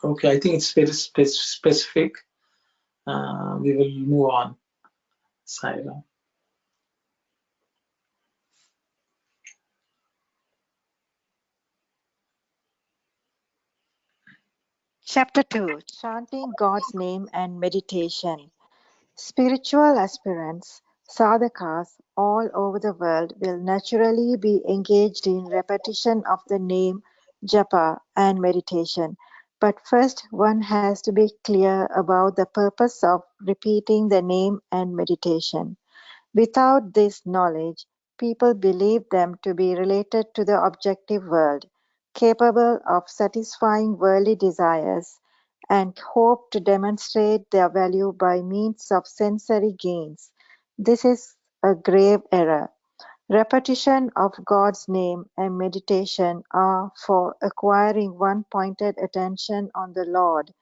Okay, I think it's very specific. We will move on. Saira. Chapter 2, Chanting God's Name and Meditation. Spiritual aspirants, sadhakas all over the world will naturally be engaged in repetition of the name, japa, and meditation. But first, one has to be clear about the purpose of repeating the name and meditation. Without this knowledge, people believe them to be related to the objective world, capable of satisfying worldly desires, and hope to demonstrate their value by means of sensory gains. This is a grave error. Repetition of God's name and meditation are for acquiring one-pointed attention on the Lord,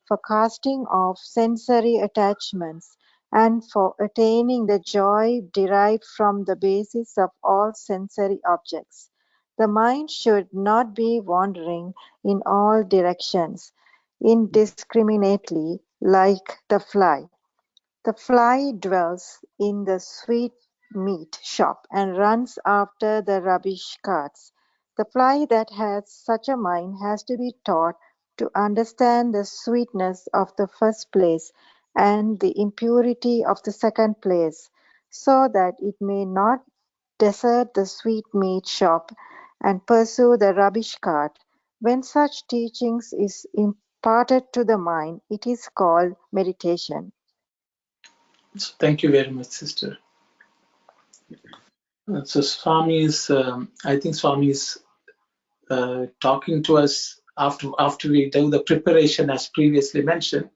for casting off sensory attachments, and for attaining the joy derived from the basis of all sensory objects. The mind should not be wandering in all directions, indiscriminately, like the fly. The fly dwells in the sweetmeat shop and runs after the rubbish carts. The fly that has such a mind has to be taught to understand the sweetness of the first place and the impurity of the second place, so that it may not desert the sweetmeat shop and pursue the rubbish cart. When such teachings is imparted to the mind, it is called meditation. So thank you very much, sister. So Swami is, I think Swami is talking to us after we do the preparation, as previously mentioned.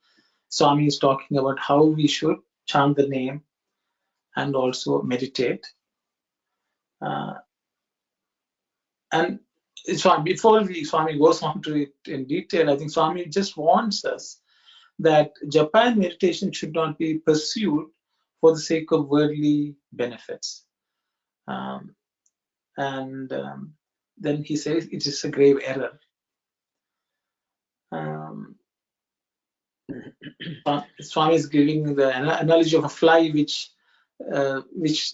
Swami is talking about how we should chant the name and also meditate. And before Swami goes on to it in detail, I think Swami just warns us that japa and meditation should not be pursued for the sake of worldly benefits. Then he says it is a grave error. Swami is giving the analogy of a fly which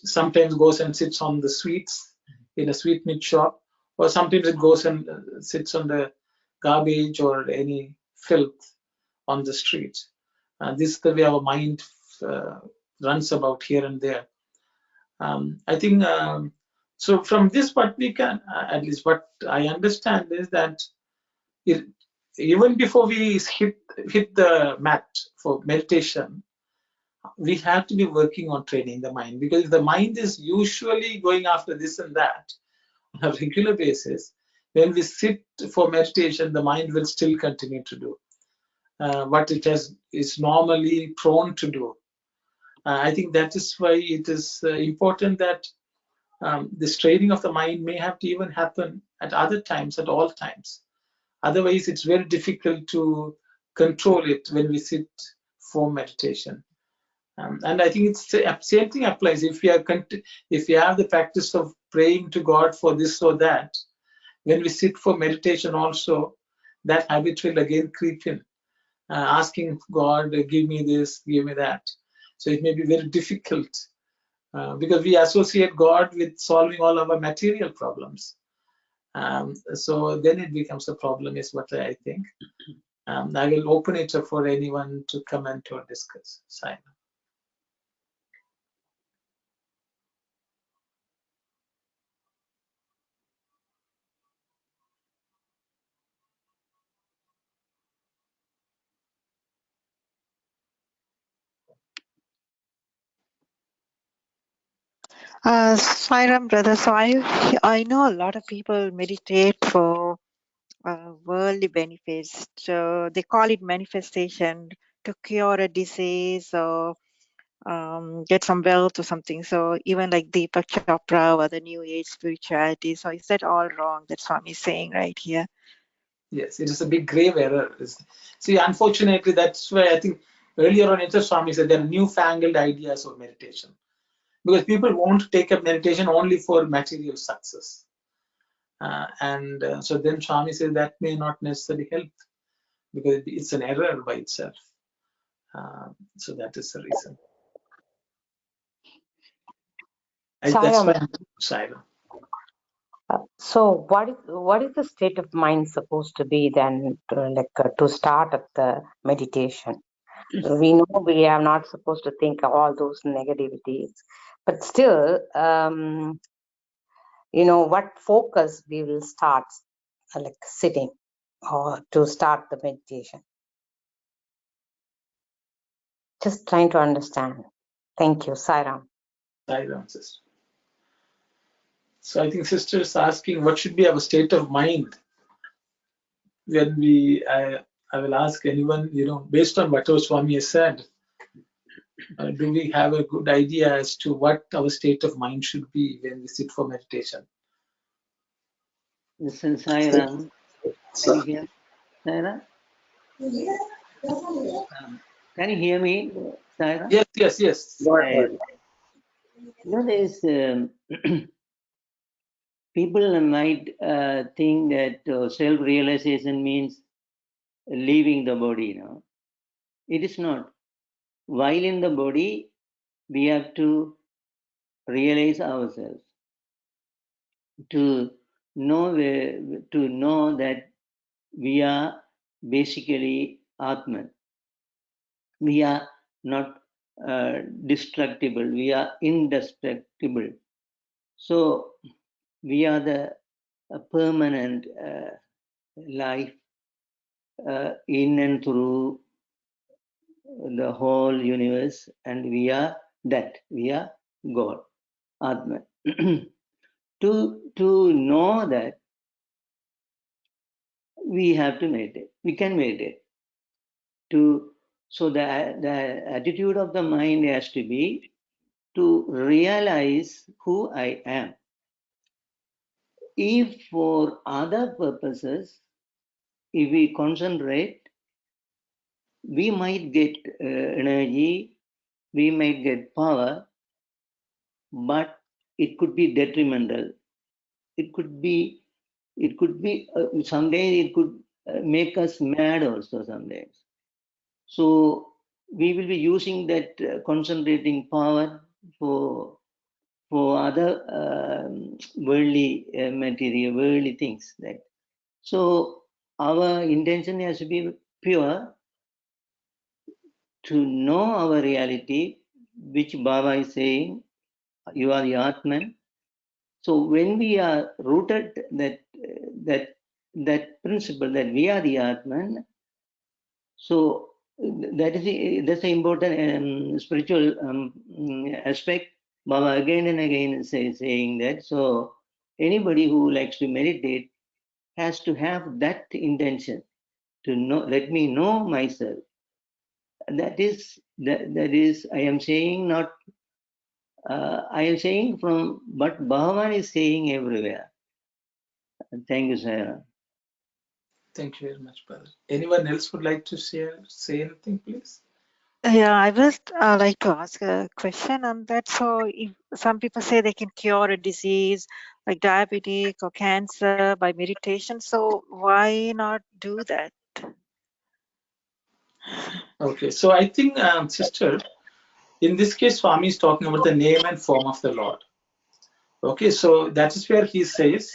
sometimes goes and sits on the sweets in a sweetmeat shop, or sometimes it goes and sits on the garbage or any filth on the street. This is the way our mind runs about here and there. I think so. From this, what we can, at least what I understand, is that even before we hit the mat for meditation, we have to be working on training the mind, because if the mind is usually going after this and that on a regular basis, when we sit for meditation, the mind will still continue to do what it is normally prone to do. I think that is why it is important that this training of the mind may have to even happen at other times, at all times. Otherwise, it's very difficult to control it when we sit for meditation. And I think it's the same thing applies. If you have the practice of praying to God for this or that, when we sit for meditation also, that habit will again creep in, asking God, give me this, give me that. So it may be very difficult because we associate God with solving all our material problems. So then it becomes a problem, is what I think. I will open it up for anyone to comment or discuss. Simon. Sairam, brother. So I know a lot of people meditate for worldly benefits. So they call it manifestation, to cure a disease or get some wealth or something. So even like Deepak Chopra or the New Age spirituality. So is that all wrong? That's what Swami is saying right here. Yes, it is a big grave error. See, unfortunately, that's why I think earlier on, Swami said there are newfangled ideas of meditation. Because people won't take up meditation only for material success. So then Swami says that may not necessarily help because it's an error by itself. So that is the reason. That's why I'm silent. So what is the state of mind supposed to be then to start at the meditation? We know we are not supposed to think of all those negativities, but still, what focus we will start like sitting or to start the meditation. Just trying to understand. Thank you, Sairam. Sairam, sister. So I think sister is asking what should be our state of mind when I will ask anyone, based on what our Swami has said, do we have a good idea as to what our state of mind should be when we sit for meditation? This is Sairam. Can you hear me, Saira? Can you hear me, Saira? Yes. There's people might think that self-realization means leaving the body. It is not. While in the body, we have to realize ourselves, to know that we are basically Atman. We are not destructible. We are indestructible. So we are the permanent life in and through the whole universe, and we are that. We are God, Atman. To know that, we have to meditate. We can meditate. So the attitude of the mind has to be to realize who I am. If for other purposes, if we concentrate, we might get energy, we might get power, but it could be detrimental. It could be someday it could make us mad also sometimes. So we will be using that concentrating power for other worldly material, worldly things. So our intention has to be pure, to know our reality, which Baba is saying, you are the Atman. So when we are rooted that principle that we are the Atman, so that's the important spiritual aspect. Baba again and again saying that. So anybody who likes to meditate has to have that intention to know. Let me know myself. That is I am saying not. I am saying from what Bhagawan is saying everywhere. Thank you, Sarah. Thank you very much, brother. Anyone else would like to say anything, please? Yeah, I would like to ask a question on that. So if some people say they can cure a disease like diabetes or cancer by meditation, so why not do that? Okay, so I think, sister, in this case, Swami is talking about the name and form of the Lord. Okay, so that is where he says,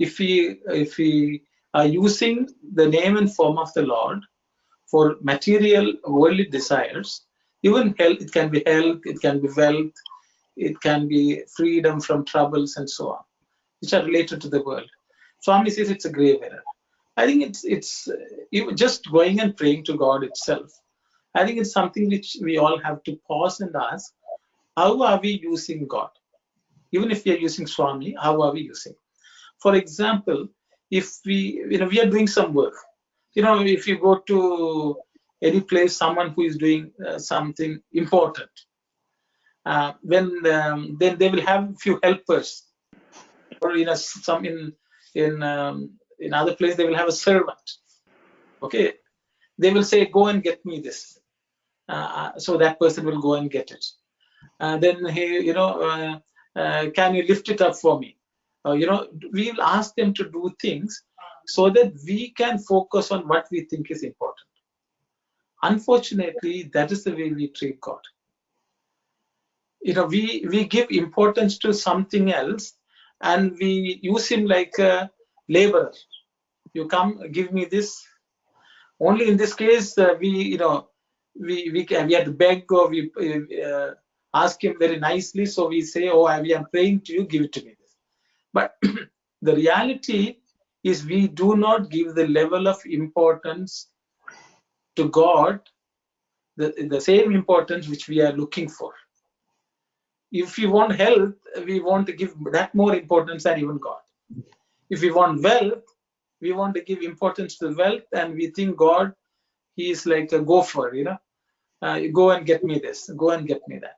if we are using the name and form of the Lord for material worldly desires, even health, it can be health, it can be wealth, it can be freedom from troubles and so on, which are related to the world. Swami says it's a grave error. I think it's even just going and praying to God itself. I think it's something which we all have to pause and ask, how are we using God? Even if we are using Swami, how are we using? For example, if we are doing some work, if you go to any place someone who is doing something important. Then they will have few helpers, or some in other place they will have a servant. Okay, they will say, go and get me this. So that person will go and get it. Then he, can you lift it up for me? We will ask them to do things so that we can focus on what we think is important. Unfortunately, that is the way we treat God. We give importance to something else, and we use him like a laborer. You come, give me this. Only in this case, we have to beg, or we ask him very nicely. So we say, oh, I am praying to you, give it to me. But the reality is we do not give the level of importance to God, the same importance which we are looking for. If we want health, we want to give that more importance than even God. If we want wealth, we want to give importance to wealth, and we think God, he is like a gopher, go and get me this, go and get me that.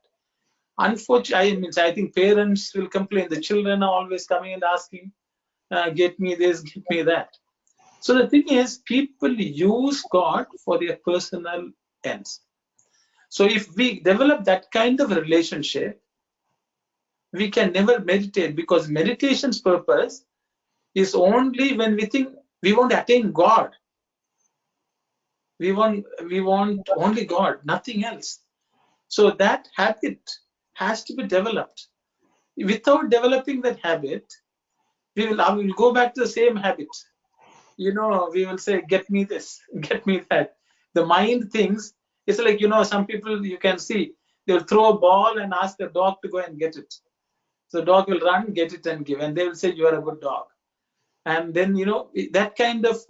Unfortunately, I think parents will complain. The children are always coming and asking, get me this, get me that. So the thing is, people use God for their personal ends. So if we develop that kind of relationship, we can never meditate, because meditation's purpose is only when we think we want to attain God. We want only God, nothing else. So that habit has to be developed. Without developing that habit, I will go back to the same habit. We will say, get me this, get me that. The mind thinks, it's like, some people you can see, they'll throw a ball and ask the dog to go and get it. So the dog will run, get it and give, and they will say, you are a good dog. And then, that kind of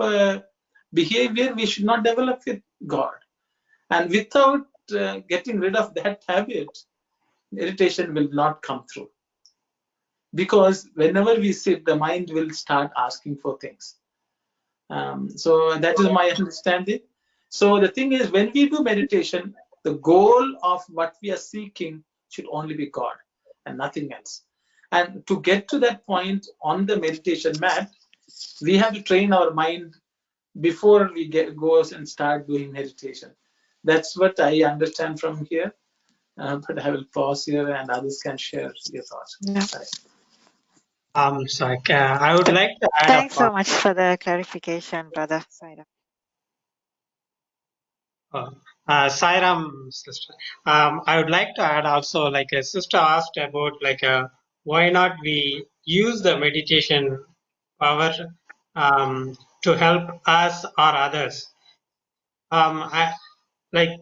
behavior we should not develop with God. And without getting rid of that habit, meditation will not come through. Because whenever we sit, the mind will start asking for things. So that is my understanding. So the thing is, when we do meditation, the goal of what we are seeking should only be God and nothing else. And to get to that point on the meditation mat, we have to train our mind before we go and start doing meditation. That's what I understand from here. But I will pause here, and others can share your thoughts. Yeah. So I would like to add Thanks up. so much for the clarification, brother. Sairam, sister. I would like to add also, like a sister asked about, why not we use the meditation power to help us or others. We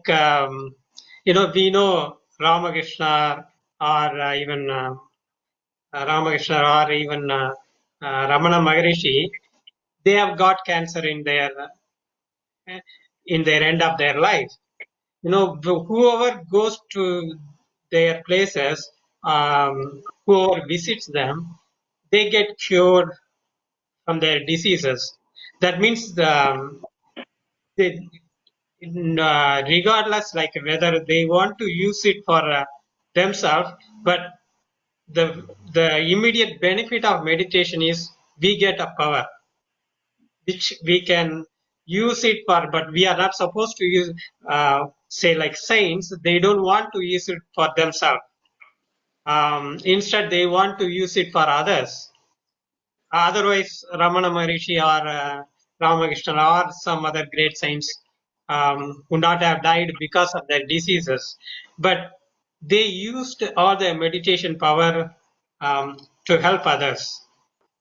know Ramakrishna, or even Ramakrishna, or even Ramana Maharishi. They have got cancer in their end of their life. Whoever goes to their places, whoever visits them, they get cured from their diseases. That means regardless, like whether they want to use it for themselves, but the immediate benefit of meditation is we get a power which we can use it for, but we are not supposed to use, say like saints, they don't want to use it for themselves. Instead, they want to use it for others. Otherwise, Ramana Maharishi or Ramakrishna or some other great saints would not have died because of their diseases. But they used all their meditation power to help others.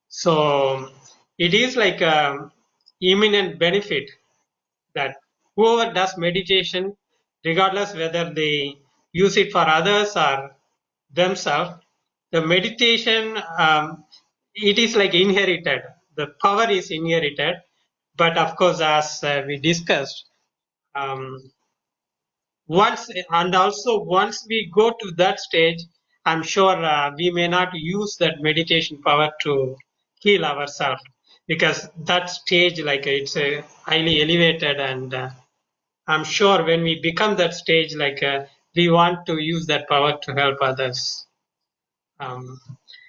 So it is like a imminent benefit that whoever does meditation, regardless whether they use it for others or themselves, the meditation, it is like inherited. The power is inherited. But of course, as we discussed, once we go to that stage, I'm sure we may not use that meditation power to heal ourselves, because that stage, like it's highly elevated, and I'm sure when we become that stage, like we want to use that power to help others.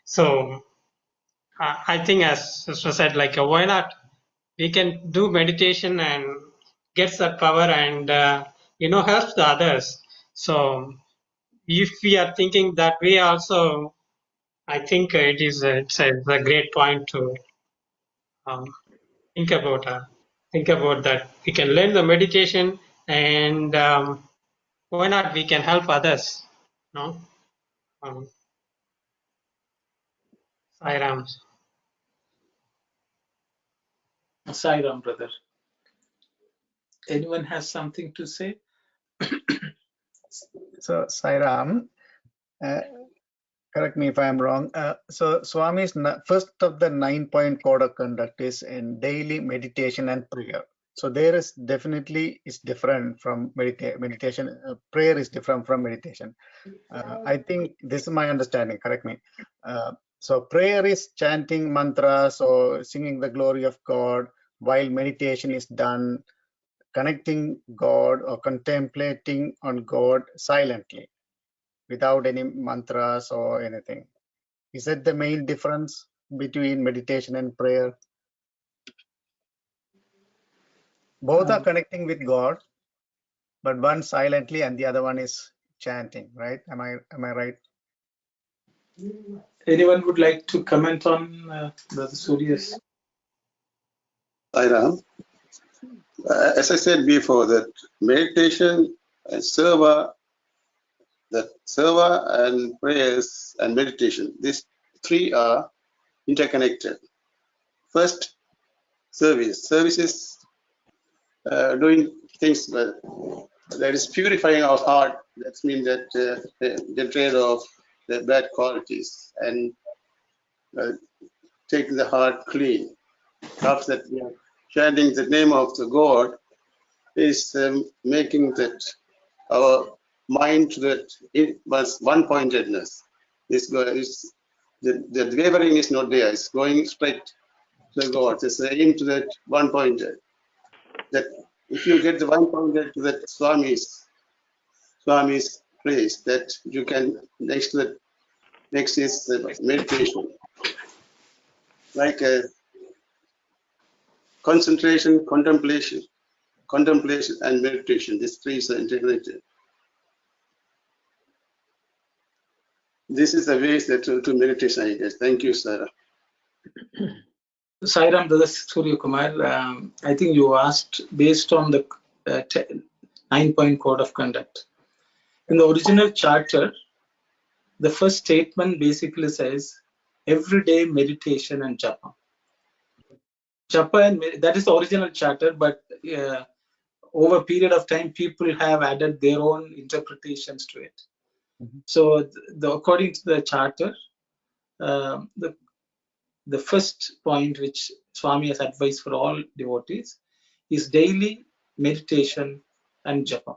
So I think, as Sister said, like why not? We can do meditation and gets that power and helps the others. So if we are thinking that way, also, I think it's a great point to think about. Think about that. We can learn the meditation and. Why not? We can help others. No? Sai Ram. Sai Ram, brother. Anyone has something to say? So, Sairam, correct me if I'm wrong. So, Swami's first of the 9-point code of conduct is in daily meditation and prayer. So, there is definitely is different from meditation. Prayer is different from meditation. I think this is my understanding. Correct me. So, prayer is chanting mantras or singing the glory of God, while meditation is done connecting God or contemplating on God silently without any mantras or anything. Is that the main difference between meditation and prayer? Both are connecting with God, but one silently and the other one is chanting, right? Am I right? Anyone would like to comment on Brother Surya's? Sairam. As I said before, that meditation and seva and prayers and meditation, these three are interconnected. First, service. Service is doing things that is purifying our heart. That means that get rid of the bad qualities and taking the heart clean. After that, we are chanting the name of the God is making that our mind that it was one-pointedness. The wavering is not there. It's going straight to God. It's into that one-pointed. That if you get the one-pointed to that Swami's place, that you can next is the meditation, like concentration, contemplation, and meditation. These three are integrated. This is the way that to meditation, I guess. Thank you, Sarah. Sai Ram, Brother Surya Kumar, I think you asked based on the 9-point code of conduct. In the original charter, the first statement basically says everyday meditation and japa. Japa and that is the original charter, but over a period of time, people have added their own interpretations to it. So, according to the charter, the first point which Swami has advised for all devotees is daily meditation and japa.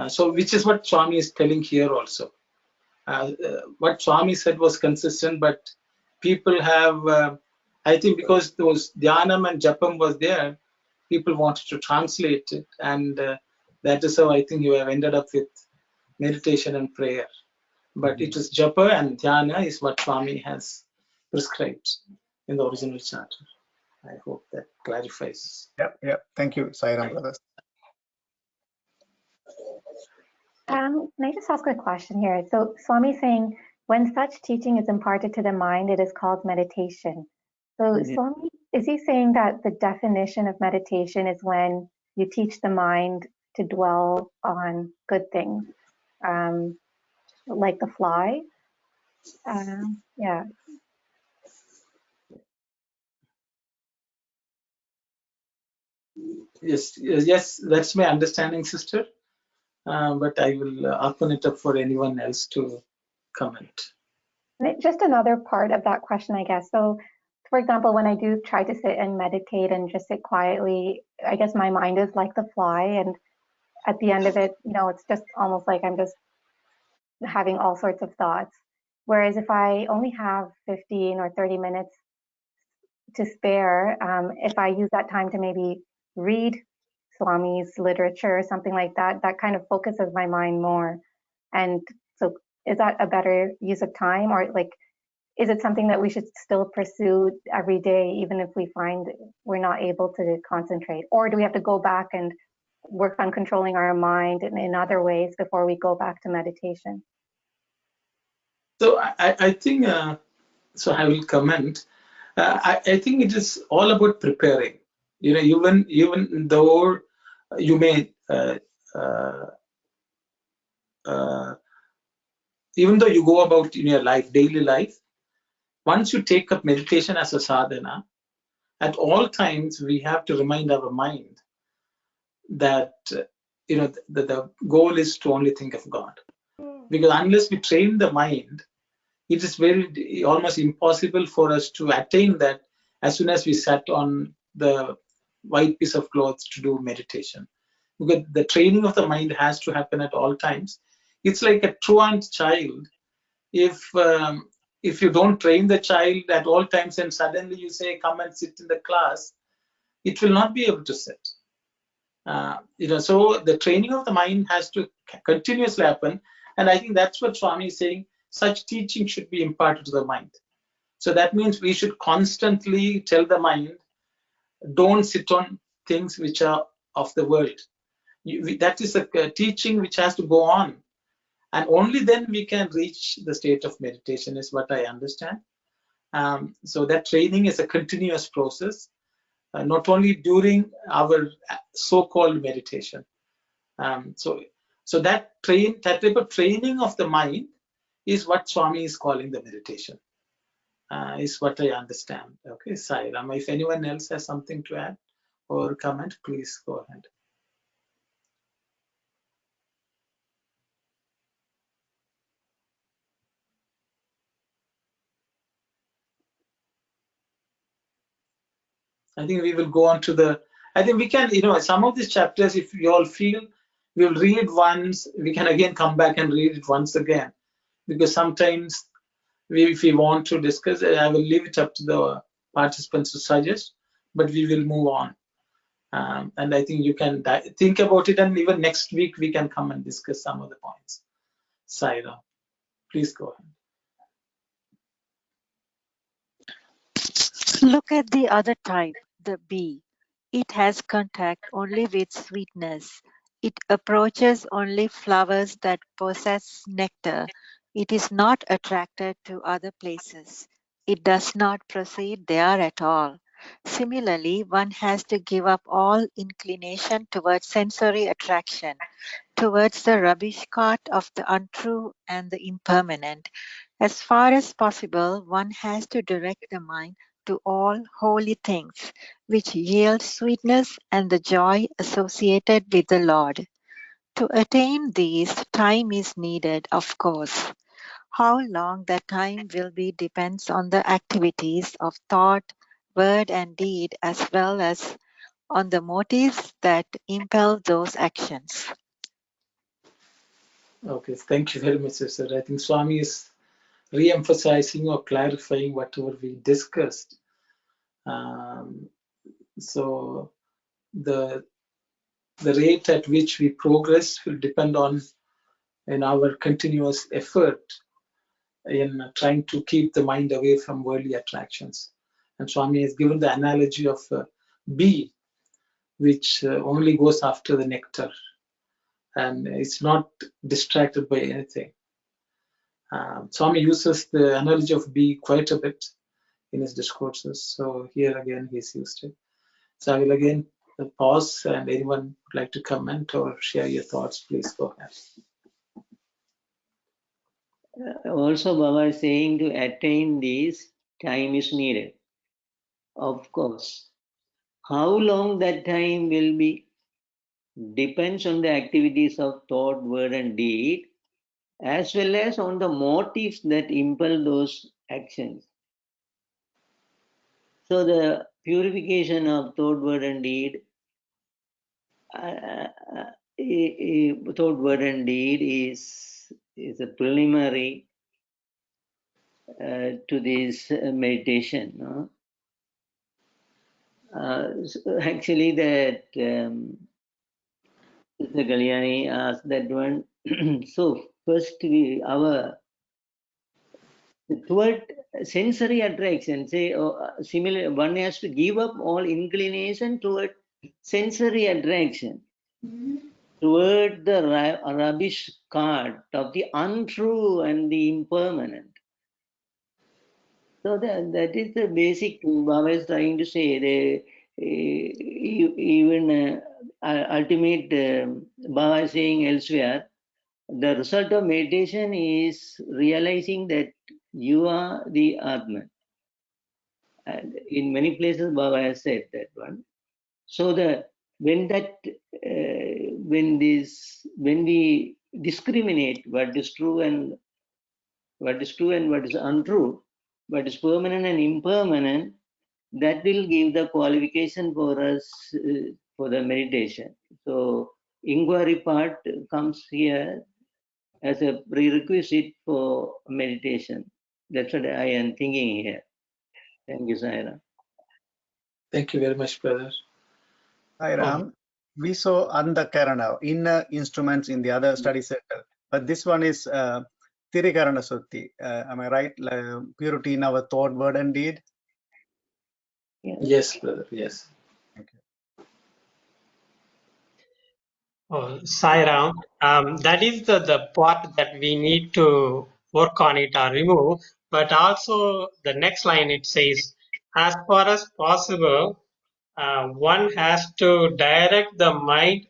So, which is what Swami is telling here also. What Swami said was consistent, but people have, I think because those dhyanam and japam was there, people wanted to translate it, and that is how I think you have ended up with meditation and prayer. But it is japa and dhyana is what Swami has prescribed in the original charter. I hope that clarifies. Yeah. Thank you, Sairam brothers. Can I just ask a question here? So Swami is saying, when such teaching is imparted to the mind, it is called meditation. So Swami, is he saying that the definition of meditation is when you teach the mind to dwell on good things, like the fly? Yeah. Yes, that's my understanding, sister. But I will open it up for anyone else to comment. Just another part of that question, I guess. So, for example, when I do try to sit and meditate and just sit quietly, I guess my mind is like the fly, and at the end of it, it's just almost like I'm just having all sorts of thoughts. Whereas if I only have 15 or 30 minutes to spare, if I use that time to maybe read Swami's literature or something like that, that kind of focuses my mind more. And so is that a better use of time, or like, is it something that we should still pursue every day, even if we find we're not able to concentrate? Or do we have to go back and work on controlling our mind in other ways before we go back to meditation? So I think, so I will comment. I think it is all about preparing. You know, even though you may, even though you go about in your life, daily life, once you take up meditation as a sadhana, at all times we have to remind our mind that the goal is to only think of God. Because unless we train the mind, it is almost impossible for us to attain that as soon as we sat on the white piece of cloth to do meditation. Because the training of the mind has to happen at all times. It's like a truant child. If you don't train the child at all times and suddenly you say, come and sit in the class, it will not be able to sit. So the training of the mind has to continuously happen. And I think that's what Swami is saying. Such teaching should be imparted to the mind. So that means we should constantly tell the mind, don't sit on things which are of the world. That is a teaching which has to go on. And only then we can reach the state of meditation is what I understand. So that training is a continuous process, not only during our so-called meditation. So that type of training of the mind is what Swami is calling the meditation, is what I understand. Okay, Sai Ram, if anyone else has something to add or comment, please go ahead. I think we will go on to I think we can, some of these chapters, if you all feel, we'll read once, we can again come back and read it once again. Because sometimes if we want to discuss, I will leave it up to the participants to suggest, but we will move on. And I think you can think about it, and even next week we can come and discuss some of the points. Saira, please go ahead. Look at the other type, the bee. It has contact only with sweetness. It approaches only flowers that possess nectar. It is not attracted to other places. It does not proceed there at all. Similarly, one has to give up all inclination towards sensory attraction, towards the rubbish cart of the untrue and the impermanent. As far as possible, one has to direct the mind to all holy things, which yield sweetness and the joy associated with the Lord. To attain these, time is needed, of course. How long that time will be depends on the activities of thought, word, and deed, as well as on the motives that impel those actions. Okay, thank you very much, sister. I think Swami is re-emphasizing or clarifying whatever we discussed. So the rate at which we progress will depend on our continuous effort in trying to keep the mind away from worldly attractions. And Swami has given the analogy of a bee, which only goes after the nectar and it's not distracted by anything. Swami uses the analogy of bee quite a bit in his discourses. So here again, he's used it. So I will again pause, and anyone would like to comment or share your thoughts, please go ahead. Also, Baba is saying to attain this, time is needed. Of course. How long that time will be depends on the activities of thought, word, and deed, as well as on the motives that impel those actions. So the purification of thought, word, and deed, thought, word, and deed is a preliminary to this meditation. No? Actually, that Sister Kalyani asked that one. So first our toward sensory attraction, say similar, one has to give up all inclination toward sensory attraction, toward the rubbish cart of the untrue and the impermanent. So that is the basic Baba is trying to say. The even ultimate Baba is saying elsewhere, the result of meditation is realizing that you are the Atman. And in many places, Baba has said that one. So when we discriminate what is true and what is untrue, what is permanent and impermanent, that will give the qualification for us for the meditation. So inquiry part comes here as a prerequisite for meditation. That's what I am thinking here. Thank you, Saira. Thank you very much, brother. Hi, Ram. We saw Andakarana, inner instruments in the other study circle, but this one is Tirikarana Sutti. Am I right? Purity in our thought, word, and deed. Yes, brother. Yes. Thank you. Oh, Sairam, that is the part that we need to work on it or remove. But also the next line it says, as far as possible, one has to direct the mind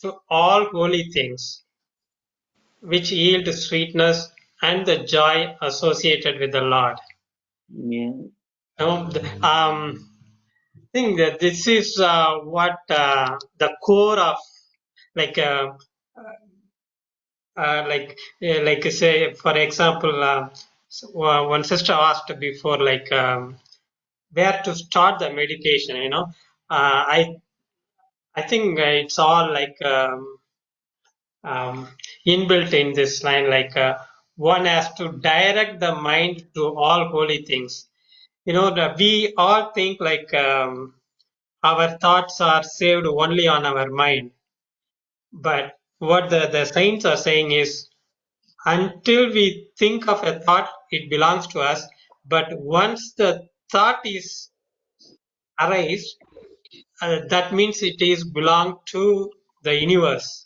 to all holy things, which yield sweetness and the joy associated with the Lord. Yeah. I think that this is what the core of like. Say for example one sister asked before where to start the meditation, I think it's all um, inbuilt in this line, one has to direct the mind to all holy things. We all think our thoughts are saved only on our mind, but what the saints are saying is, until we think of a thought, it belongs to us. But once the thought is arise, that means it is belong to the universe.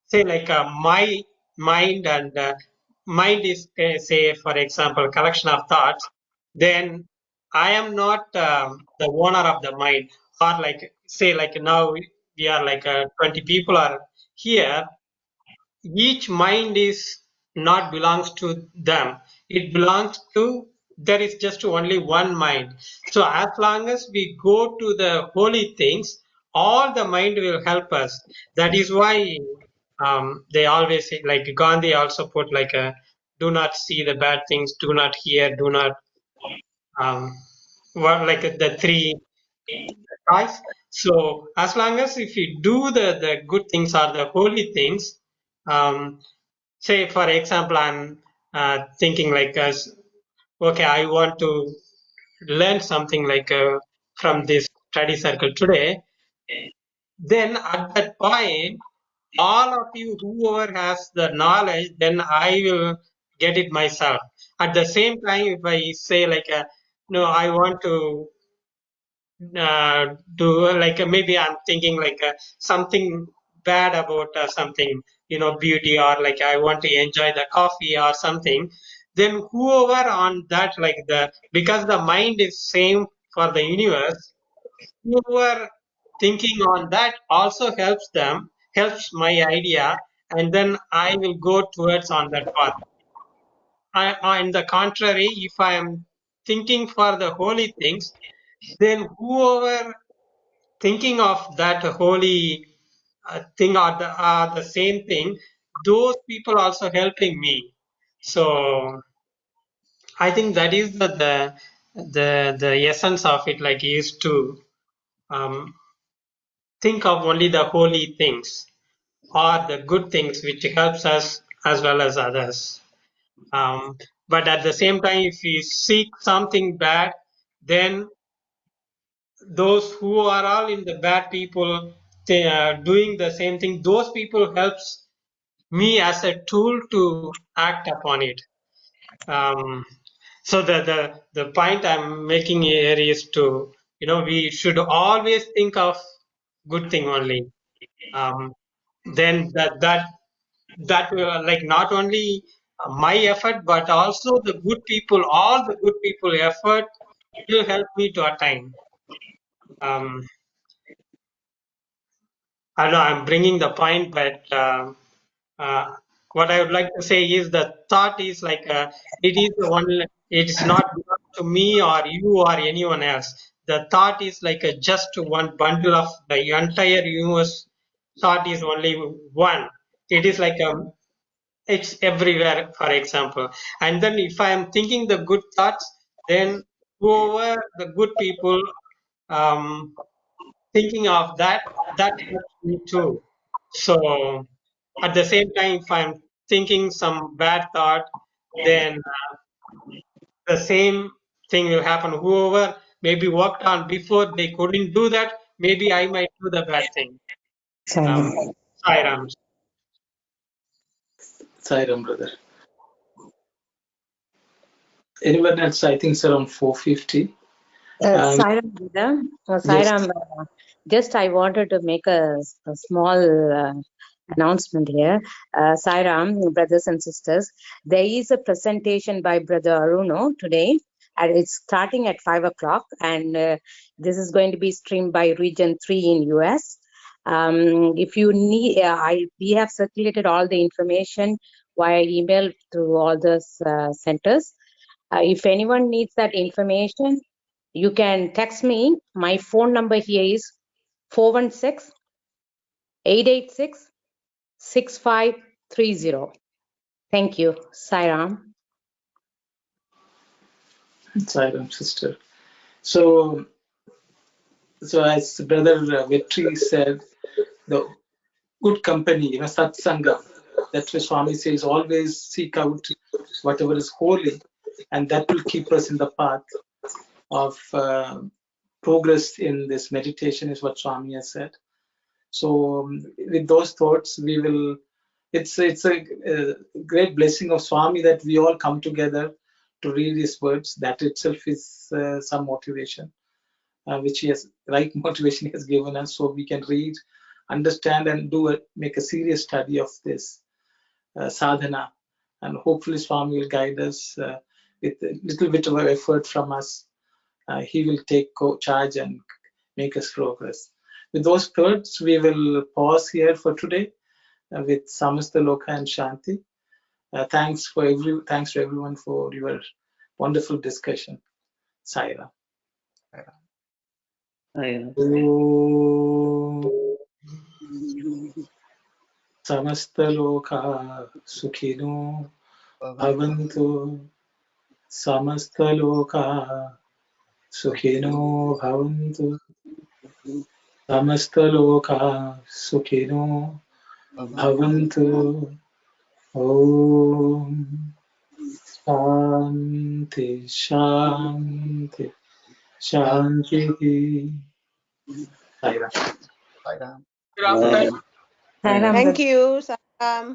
Say my mind and mind is say for example collection of thoughts. Then I am not the owner of the mind, or say now we are 20 people are here. Each mind is not belongs to them, it belongs to, there is just only one mind. So as long as we go to the holy things, all the mind will help us. That is why they always say, like Gandhi also put do not see the bad things, do not hear, do not the three choice. So as long as if we do the good things or the holy things, say for example I'm thinking okay, I want to learn something from this study circle today. Then at that point, all of you, whoever has the knowledge, then I will get it myself. At the same time, if I say no, I want to do maybe I'm thinking something bad about something, beauty, or I want to enjoy the coffee or something. Then whoever on that because the mind is same for the universe, whoever thinking on that also helps them, helps my idea, and then I will go towards on that path. On the contrary, if I am thinking for the holy things, then whoever thinking of that holy thing or the same thing, those people also helping me. So I think that is the essence of it, is to um, think of only the holy things or the good things which helps us as well as others. But at the same time, if we seek something bad, then those who are all in the bad people, doing the same thing. Those people helps me as a tool to act upon it. So the point I'm making here is to, we should always think of good thing only. Then that will, like, not only my effort but also the good people, all the good people effort will help me to attain. I know I'm bringing the point, but what I would like to say is the thought is like it is the one. It's not belong to me or you or anyone else. The thought is like just one bundle of the entire universe. Thought is only one. It is like it's everywhere, for example. And then if I am thinking the good thoughts, then whoever the good people thinking of that helps me too. So at the same time, if I'm thinking some bad thought, then the same thing will happen. Whoever maybe worked on before they couldn't do that, maybe I might do the bad thing. Sairam. Sairam, brother. Anyone else? I think it's around 4:50. Sairam, brother. Sairam, just I wanted to make a small announcement here. Sairam, brothers and sisters, there is a presentation by Brother Aruno today, and it's starting at 5 o'clock, and this is going to be streamed by Region 3 in US. If you need, we have circulated all the information via email to all those centers. If anyone needs that information, you can text me. My phone number here is 416-886-6530. Thank you. Sairam. Sairam, sister. So as Brother Vetri said, the good company, satsanga, that's why Swami says always seek out whatever is holy, and that will keep us in the path of progress in this meditation, is what Swami has said. So with those thoughts, we will, it's a great blessing of Swami that we all come together to read his words. That itself is some motivation, which he has, right motivation he has given us, so we can read, understand, and make a serious study of this sadhana. And hopefully Swami will guide us with a little bit of effort from us. He will take charge and make us progress. With those thoughts, we will pause here for today with Samasta Loka and Shanti. Thanks to everyone for your wonderful discussion. Saira. Samasta Loka Sukhino Bhavantu. Samasta Loka Sukhino Bhavantu. Samasta Loka Sukhino Bhavantu. Om Shanti Shanti Shanti. Thank you, Saram.